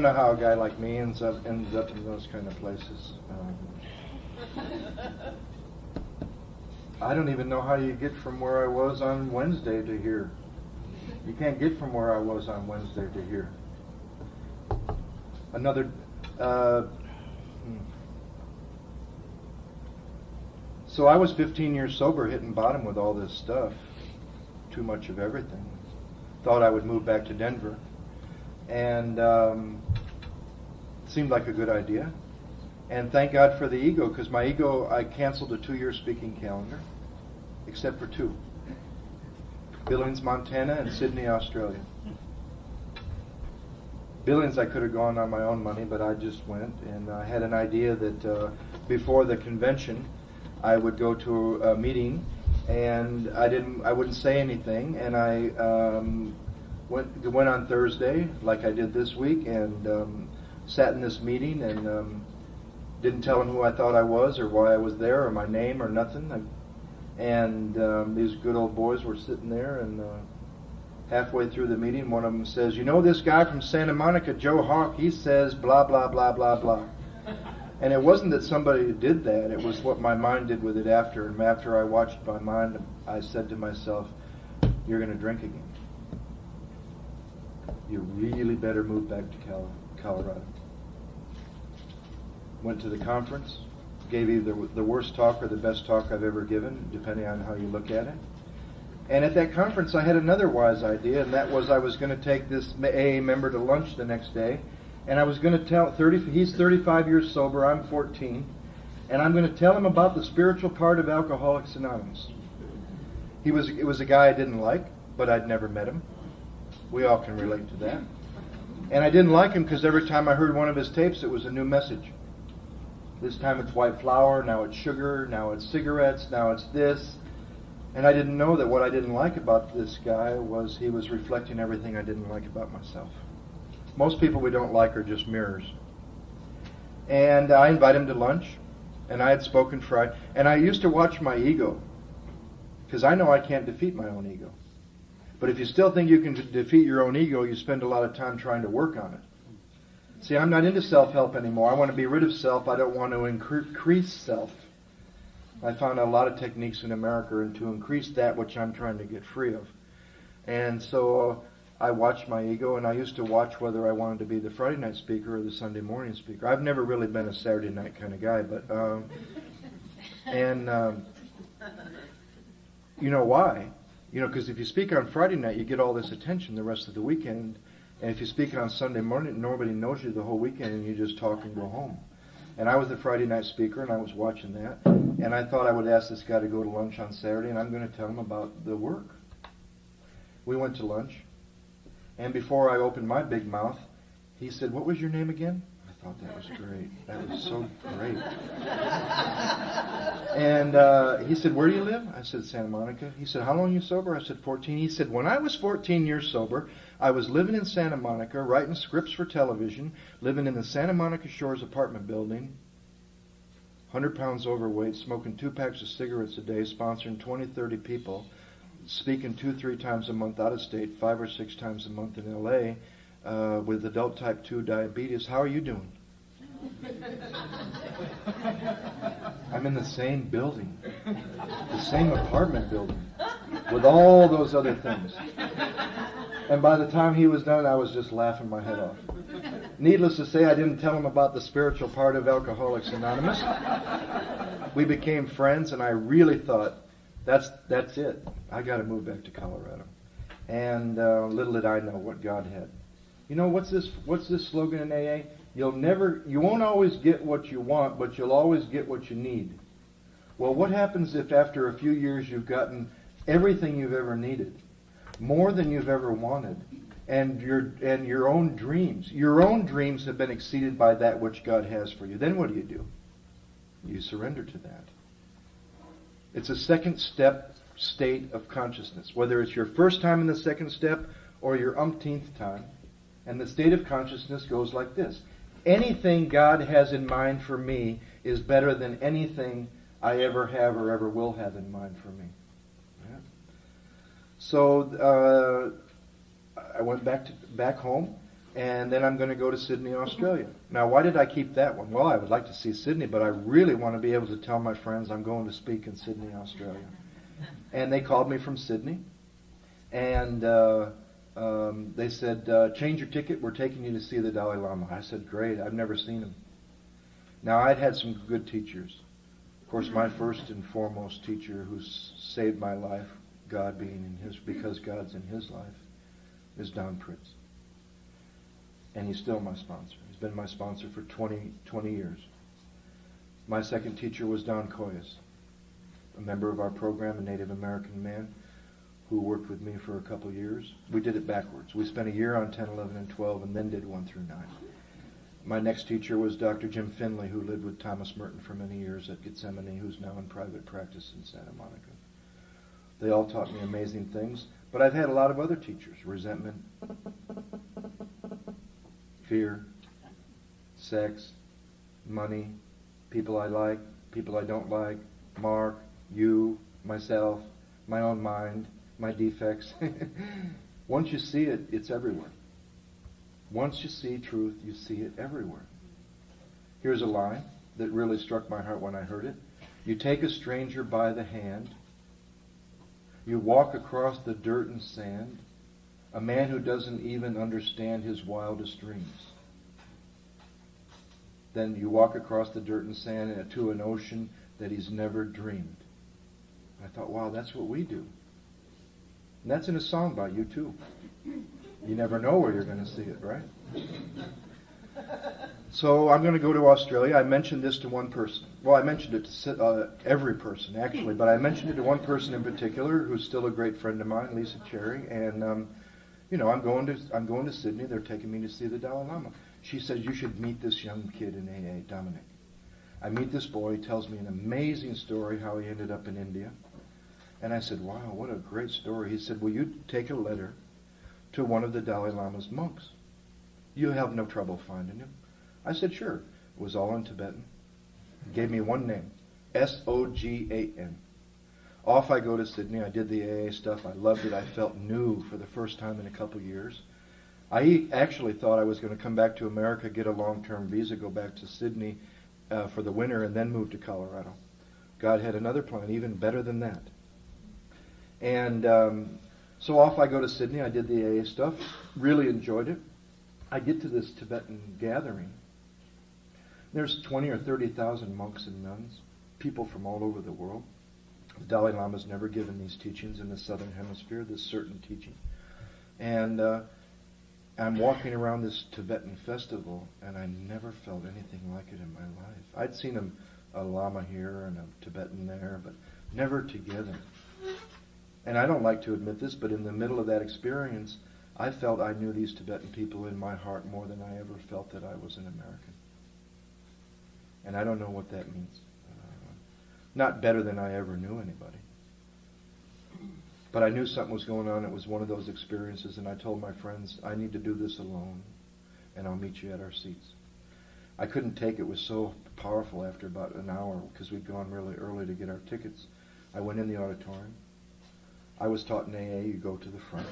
know how a guy like me ends up in those kind of places. I don't even know how you get from where I was on Wednesday to here. You can't get from where I was on Wednesday to here. So I was 15 years sober, hitting bottom with all this stuff. Too much of everything. Thought I would move back to Denver. And seemed like a good idea. And thank God for the ego, because my ego, I canceled a 2-year speaking calendar, except for 2. Billings, Montana, and Sydney, Australia. Billings, I could have gone on my own money, but I just went, and I had an idea that before the convention, I would go to a meeting, and I wouldn't say anything, and I went on Thursday, like I did this week, and sat in this meeting, and didn't tell them who I thought I was, or why I was there, or my name, or nothing. And these good old boys were sitting there, and halfway through the meeting, one of them says, "You know this guy from Santa Monica, Joe Hawk, he says blah, blah, blah, blah, blah." And it wasn't that somebody did that, it was what my mind did with it after. And after I watched my mind, I said to myself, "You're going to drink again. You really better move back to Colorado." Went to the conference, gave either the worst talk or the best talk I've ever given, depending on how you look at it. And at that conference, I had another wise idea, and that was I was going to take this AA member to lunch the next day, and I was going to tell, he's 35 years sober, I'm 14, and I'm going to tell him about the spiritual part of Alcoholics Anonymous. It was a guy I didn't like, but I'd never met him. We all can relate to that. And I didn't like him because every time I heard one of his tapes, it was a new message. This time it's white flour, now it's sugar, now it's cigarettes, now it's this. And I didn't know that what I didn't like about this guy was he was reflecting everything I didn't like about myself. Most people we don't like are just mirrors. And I invited him to lunch, and I had spoken Friday. And I used to watch my ego, because I know I can't defeat my own ego. But if you still think you can defeat your own ego, you spend a lot of time trying to work on it. See, I'm not into self-help anymore. I want to be rid of self. I don't want to increase self. I found a lot of techniques in America and to increase that which I'm trying to get free of. And so I watched my ego, and I used to watch whether I wanted to be the Friday night speaker or the Sunday morning speaker. I've never really been a Saturday night kind of guy, but you know why? You know, because if you speak on Friday night, you get all this attention the rest of the weekend. And if you speak it on Sunday morning, nobody knows you the whole weekend, and you just talk and go home. And I was the Friday night speaker, and I was watching that. And I thought I would ask this guy to go to lunch on Saturday, and I'm going to tell him about the work. We went to lunch. And before I opened my big mouth, he said, "What was your name again?" I thought that was great. That was so great. And he said, "Where do you live?" I said, "Santa Monica." He said, "How long are you sober?" I said, 14. He said, "When I was 14 years sober, I was living in Santa Monica, writing scripts for television, living in the Santa Monica Shores apartment building, 100 pounds overweight, smoking 2 packs of cigarettes a day, sponsoring 20, 30 people, speaking 2-3 times a month out of state, 5 or 6 times a month in L.A., with adult type 2 diabetes. How are you doing?" I'm in the same building, the same apartment building, with all those other things. And by the time he was done, I was just laughing my head off. Needless to say, I didn't tell him about the spiritual part of Alcoholics Anonymous. We became friends, and I really thought, that's it. I got to move back to Colorado. And little did I know what God had. You know, what's this slogan in AA? You won't always get what you want, but you'll always get what you need. Well, what happens if after a few years you've gotten everything you've ever needed, more than you've ever wanted, and your own dreams have been exceeded by that which God has for you? Then what do? You surrender to that. It's a second step state of consciousness, whether it's your first time in the second step or your umpteenth time. And the state of consciousness goes like this. Anything God has in mind for me is better than anything I ever have or ever will have in mind for me. Yeah. So I went back home, and then I'm going to go to Sydney, Australia. Now, why did I keep that one? Well, I would like to see Sydney, but I really want to be able to tell my friends I'm going to speak in Sydney, Australia. And they called me from Sydney, and they said, change your ticket, we're taking you to see the Dalai Lama. I said, great, I've never seen him. Now, I'd had some good teachers. Of course, my first and foremost teacher who's saved my life, God being in his, because God's in his life, is Don Pritz. And he's still my sponsor. He's been my sponsor for 20 years. My second teacher was Don Koyas, a member of our program, a Native American man who worked with me for a couple years. We did it backwards. We spent a year on 10, 11, and 12, and then did 1 through 9. My next teacher was Dr. Jim Finley, who lived with Thomas Merton for many years at Gethsemane, who's now in private practice in Santa Monica. They all taught me amazing things, but I've had a lot of other teachers. Resentment, fear, sex, money, people I like, people I don't like, Mark, you, myself, my own mind, my defects. Once you see it, it's everywhere. Once you see truth, you see it everywhere. Here's a line that really struck my heart when I heard it. You take a stranger by the hand. You walk across the dirt and sand. A man who doesn't even understand his wildest dreams. Then you walk across the dirt and sand to an ocean that he's never dreamed. I thought, wow, that's what we do. And that's in a song by you too. You never know where you're going to see it, right? So I'm going to go to Australia. I mentioned this to one person. Well, I mentioned it to every person, actually, but I mentioned it to one person in particular who's still a great friend of mine, Lisa Cherry. And, I'm going to Sydney. They're taking me to see the Dalai Lama. She says, you should meet this young kid in AA, Dominic. I meet this boy. He tells me an amazing story how he ended up in India. And I said, wow, what a great story. He said, will you take a letter to one of the Dalai Lama's monks? You'll have no trouble finding him. I said, sure. It was all in Tibetan. He gave me one name, Sogan. Off I go to Sydney. I did the AA stuff. I loved it. I felt new for the first time in a couple years. I actually thought I was going to come back to America, get a long-term visa, go back to Sydney for the winter, and then move to Colorado. God had another plan, even better than that. And so off I go to Sydney. I did the AA stuff. Really enjoyed it. I get to this Tibetan gathering. There's 20 or 30,000 monks and nuns, people from all over the world. The Dalai Lama's never given these teachings in the Southern Hemisphere, this certain teaching. And I'm walking around this Tibetan festival, and I never felt anything like it in my life. I'd seen a Lama here and a Tibetan there, but never together. And I don't like to admit this, but in the middle of that experience, I felt I knew these Tibetan people in my heart more than I ever felt that I was an American. And I don't know what that means. Not better than I ever knew anybody. But I knew something was going on. It was one of those experiences, and I told my friends, I need to do this alone, and I'll meet you at our seats. I couldn't take it. It was so powerful after about an hour, because we'd gone really early to get our tickets. I went in the auditorium. I was taught in AA, you go to the front.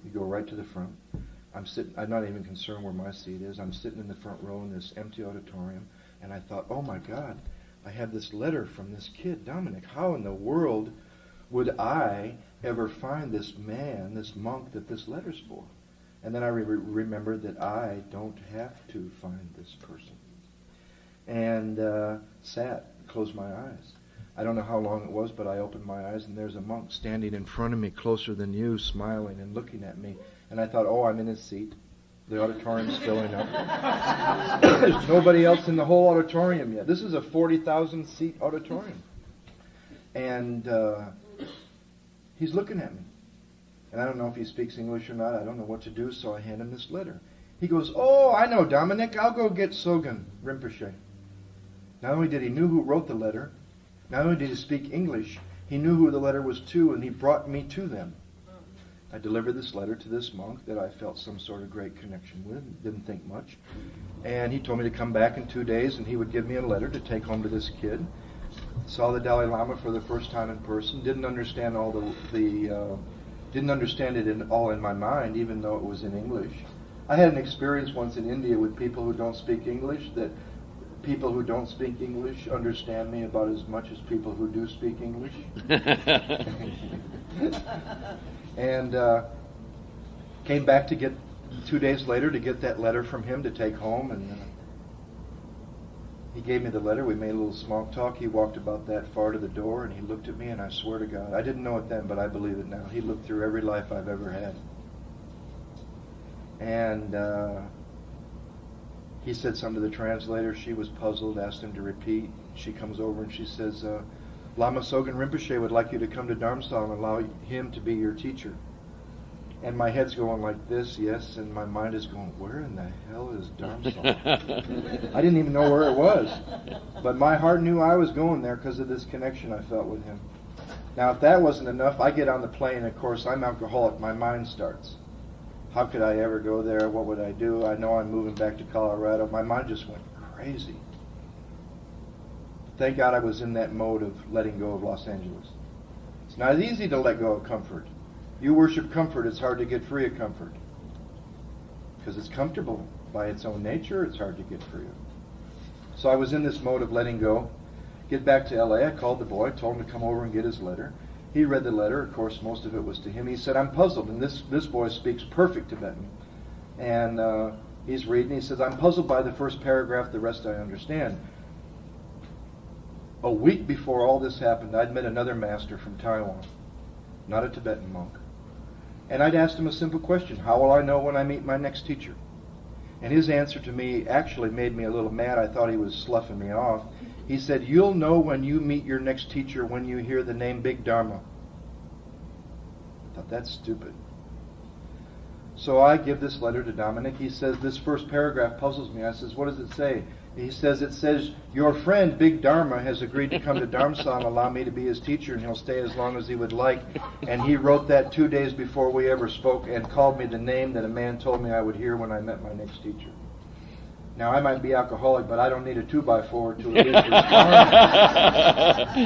You go right to the front. I'm not even concerned where my seat is. I'm sitting in the front row in this empty auditorium, and I thought, oh my God, I have this letter from this kid, Dominic. How in the world would I ever find this man, this monk that this letter's for? And then I remembered that I don't have to find this person. And sat, closed my eyes. I don't know how long it was, but I opened my eyes, and there's a monk standing in front of me, closer than you, smiling and looking at me. And I thought, oh, I'm in his seat. The auditorium's filling up. There's nobody else in the whole auditorium yet. This is a 40,000-seat auditorium. And he's looking at me. And I don't know if he speaks English or not. I don't know what to do, so I hand him this letter. He goes, oh, I know, Dominic. I'll go get Sogen Rinpoche. Not only did he know who wrote the letter, not only did he speak English, he knew who the letter was to, and he brought me to them. I delivered this letter to this monk that I felt some sort of great connection with, didn't think much. And he told me to come back in 2 days, and he would give me a letter to take home to this kid. Saw the Dalai Lama for the first time in person, didn't understand all didn't understand it all in my mind, even though it was in English. I had an experience once in India with people who don't speak English, that people who don't speak English understand me about as much as people who do speak English. And came back to get 2 days later to get that letter from him to take home, and he gave me the letter. We made a little small talk. He walked about that far to the door, and he looked at me, and I swear to God, I didn't know it then, but I believe it now. He looked through every life I've ever had. And he said something to the translator. She was puzzled, asked him to repeat. She comes over and she says, Lama Sogen Rinpoche would like you to come to Dharamsala and allow him to be your teacher. And my head's going like this, yes, and my mind is going, where in the hell is Dharamsala? I didn't even know where it was. But my heart knew I was going there because of this connection I felt with him. Now, if that wasn't enough, I get on the plane. Of course, I'm alcoholic. My mind starts. How could I ever go there? What would I do? I know I'm moving back to Colorado. My mind just went crazy. Thank God I was in that mode of letting go of Los Angeles. It's not easy to let go of comfort. You worship comfort, it's hard to get free of comfort. Because it's comfortable by its own nature, it's hard to get free of. So I was in this mode of letting go. Get back to LA, I called the boy, told him to come over and get his letter. He read the letter, of course most of it was to him. He said, I'm puzzled, and this boy speaks perfect Tibetan. And he's reading, he says, I'm puzzled by the first paragraph, the rest I understand. A week before all this happened, I'd met another master from Taiwan, not a Tibetan monk. And I'd asked him a simple question, how will I know when I meet my next teacher? And his answer to me actually made me a little mad. I thought he was sloughing me off. He said, you'll know when you meet your next teacher when you hear the name Big Dharma. I thought, that's stupid. So I give this letter to Dominic. He says, this first paragraph puzzles me. I says, what does it say? He says, it says, your friend Big Dharma has agreed to come to Dharamsala and allow me to be his teacher, and he'll stay as long as he would like. And he wrote that 2 days before we ever spoke and called me the name that a man told me I would hear when I met my next teacher. Now, I might be alcoholic, but I don't need a 2x4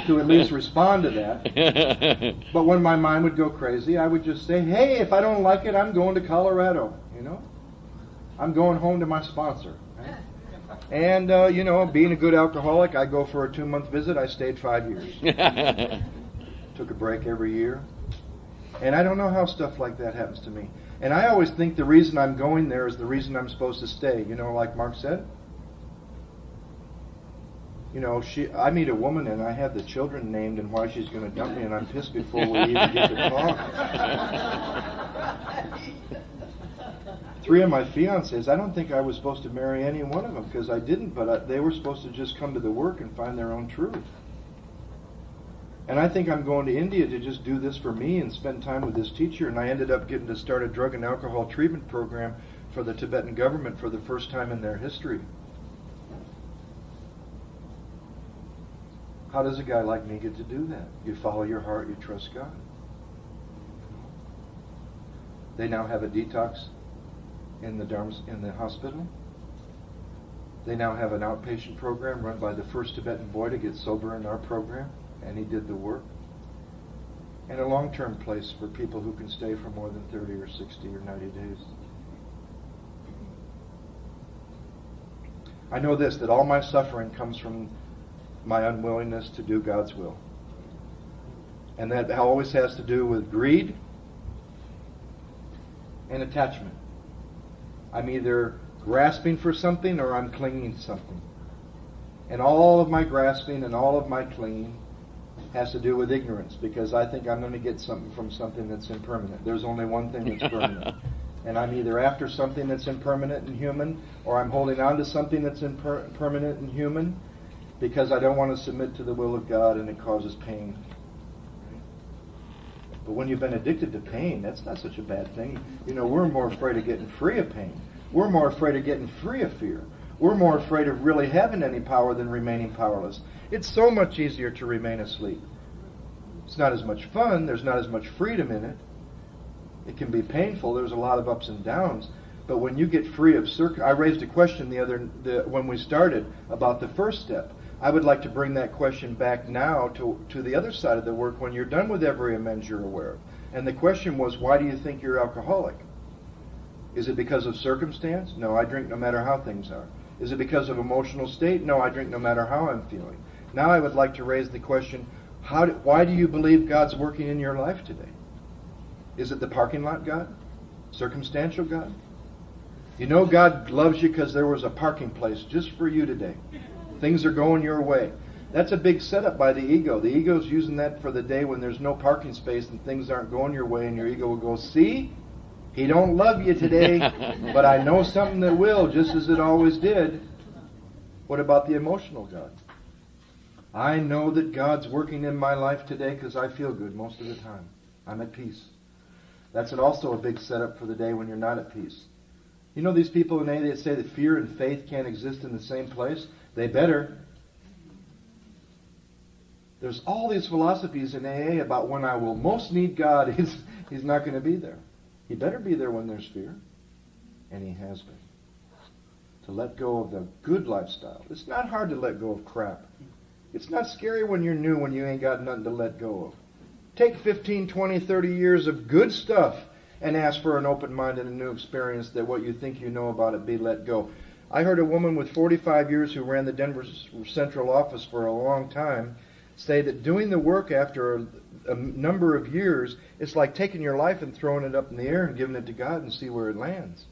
to at least respond to that. But when my mind would go crazy, I would just say, hey, if I don't like it, I'm going to Colorado, you know? I'm going home to my sponsor. Right? And, being a good alcoholic, I go for a 2-month visit. I stayed 5 years. Took a break every year. And I don't know how stuff like that happens to me. And I always think the reason I'm going there is the reason I'm supposed to stay. You know, like Mark said. You know, I meet a woman and I have the children named and why she's going to dump me, and I'm pissed before we even get to talk. 3 of my fiancés, I don't think I was supposed to marry any one of them because I didn't, but they were supposed to just come to the work and find their own truth. And I think I'm going to India to just do this for me and spend time with this teacher. And I ended up getting to start a drug and alcohol treatment program for the Tibetan government for the first time in their history. How does a guy like me get to do that? You follow your heart, you trust God. They now have a detox in the hospital. They now have an outpatient program run by the first Tibetan boy to get sober in our program. And he did the work. And a long-term place for people who can stay for more than 30 or 60 or 90 days. I know this, that all my suffering comes from my unwillingness to do God's will. And that always has to do with greed and attachment. I'm either grasping for something or I'm clinging to something. And all of my grasping and all of my clinging has to do with ignorance, because I think I'm going to get something from something that's impermanent. There's only one thing that's permanent. And I'm either after something that's impermanent and human, or I'm holding on to something that's impermanent and human, because I don't want to submit to the will of God, and it causes pain. But when you've been addicted to pain, that's not such a bad thing. You know, we're more afraid of getting free of pain. We're more afraid of getting free of fear. We're more afraid of really having any power than remaining powerless. It's so much easier to remain asleep. It's not as much fun. There's not as much freedom in it. It can be painful. There's a lot of ups and downs. But when you get free of I raised a question when we started about the first step. I would like to bring that question back now to the other side of the work when you're done with every amends you're aware of. And the question was, why do you think you're alcoholic? Is it because of circumstance? No, I drink no matter how things are. Is it because of emotional state? No, I drink no matter how I'm feeling. Now I would like to raise the question, why do you believe God's working in your life today? Is it the parking lot God? Circumstantial God? You know God loves you because there was a parking place just for you today. Things are going your way. That's a big setup by the ego. The ego's using that for the day when there's no parking space and things aren't going your way, and your ego will go, see? He don't love you today, but I know something that will, just as it always did. What about the emotional God? I know that God's working in my life today because I feel good most of the time. I'm at peace. That's also a big setup for the day when you're not at peace. You know these people in AA that say that fear and faith can't exist in the same place? They better. There's all these philosophies in AA about when I will most need God, He's not going to be there. He better be there when there's fear. And He has been. To let go of the good lifestyle. It's not hard to let go of crap. It's not scary when you're new, when you ain't got nothing to let go of. Take 15, 20, 30 years of good stuff and ask for an open mind and a new experience that what you think you know about it be let go. I heard a woman with 45 years who ran the Denver Central office for a long time say that doing the work after a number of years, it's like taking your life and throwing it up in the air and giving it to God and see where it lands.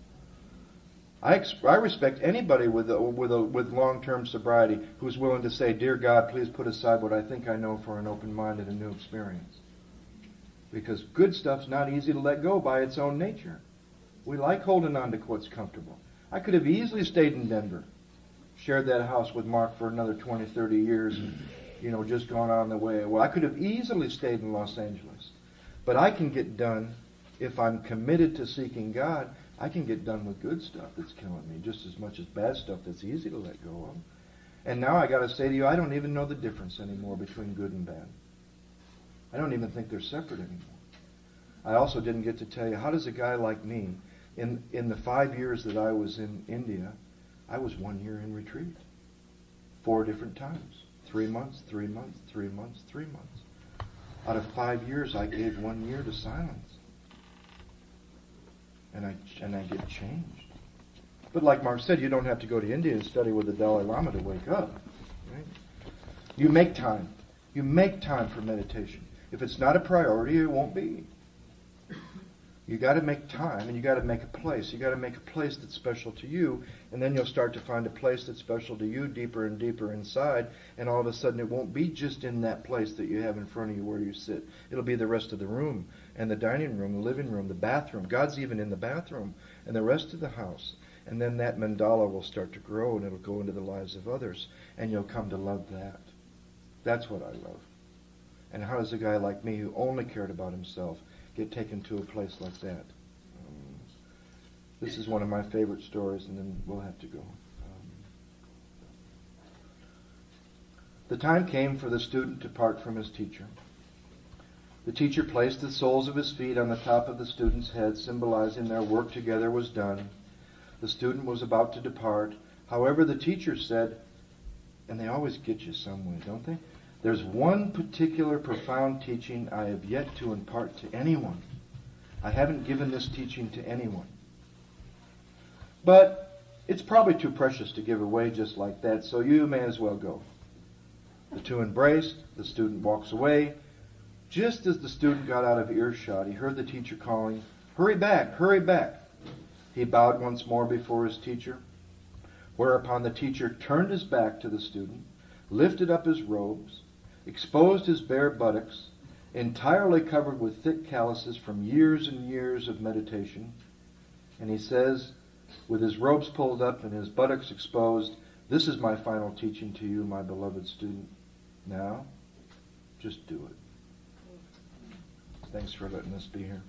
I respect anybody with long-term sobriety who's willing to say, "Dear God, please put aside what I think I know for an open mind and a new experience." Because good stuff's not easy to let go by its own nature. We like holding on to what's comfortable. I could have easily stayed in Denver, shared that house with Mark for another 20, 30 years, and just gone on the way. Well, I could have easily stayed in Los Angeles. But I can get done, if I'm committed to seeking God, I can get done with good stuff that's killing me just as much as bad stuff that's easy to let go of. And now I got to say to you, I don't even know the difference anymore between good and bad. I don't even think they're separate anymore. I also didn't get to tell you, how does a guy like me, in the 5 years that I was in India, I was 1 year in retreat. 4 different times. 3 months, 3 months, 3 months, 3 months. Out of 5 years, I gave 1 year to silence. And I get changed. But like Mark said, you don't have to go to India and study with the Dalai Lama to wake up. Right? You make time. You make time for meditation. If it's not a priority, it won't be. You got to make time, and you got to make a place. You got to make a place that's special to you, and then you'll start to find a place that's special to you deeper and deeper inside, and all of a sudden it won't be just in that place that you have in front of you where you sit. It'll be the rest of the room, and the dining room, the living room, the bathroom. God's even in the bathroom, and the rest of the house. And then that mandala will start to grow, and it'll go into the lives of others, and you'll come to love that. That's what I love. And how does a guy like me, who only cared about himself, get taken to a place like that? This is one of my favorite stories, and then we'll have to go. The time came for the student to part from his teacher. The teacher placed the soles of his feet on the top of the student's head, symbolizing their work together was done. The student was about to depart. However, the teacher said, and they always get you some way, don't they? There's one particular profound teaching I have yet to impart to anyone. I haven't given this teaching to anyone. But it's probably too precious to give away just like that, so you may as well go. The two embraced. The student walks away. Just as the student got out of earshot, he heard the teacher calling, "Hurry back, hurry back." He bowed once more before his teacher, whereupon the teacher turned his back to the student, lifted up his robes, exposed his bare buttocks, entirely covered with thick calluses from years and years of meditation. And he says, with his robes pulled up and his buttocks exposed, "This is my final teaching to you, my beloved student. Now, just do it." Thanks for letting us be here.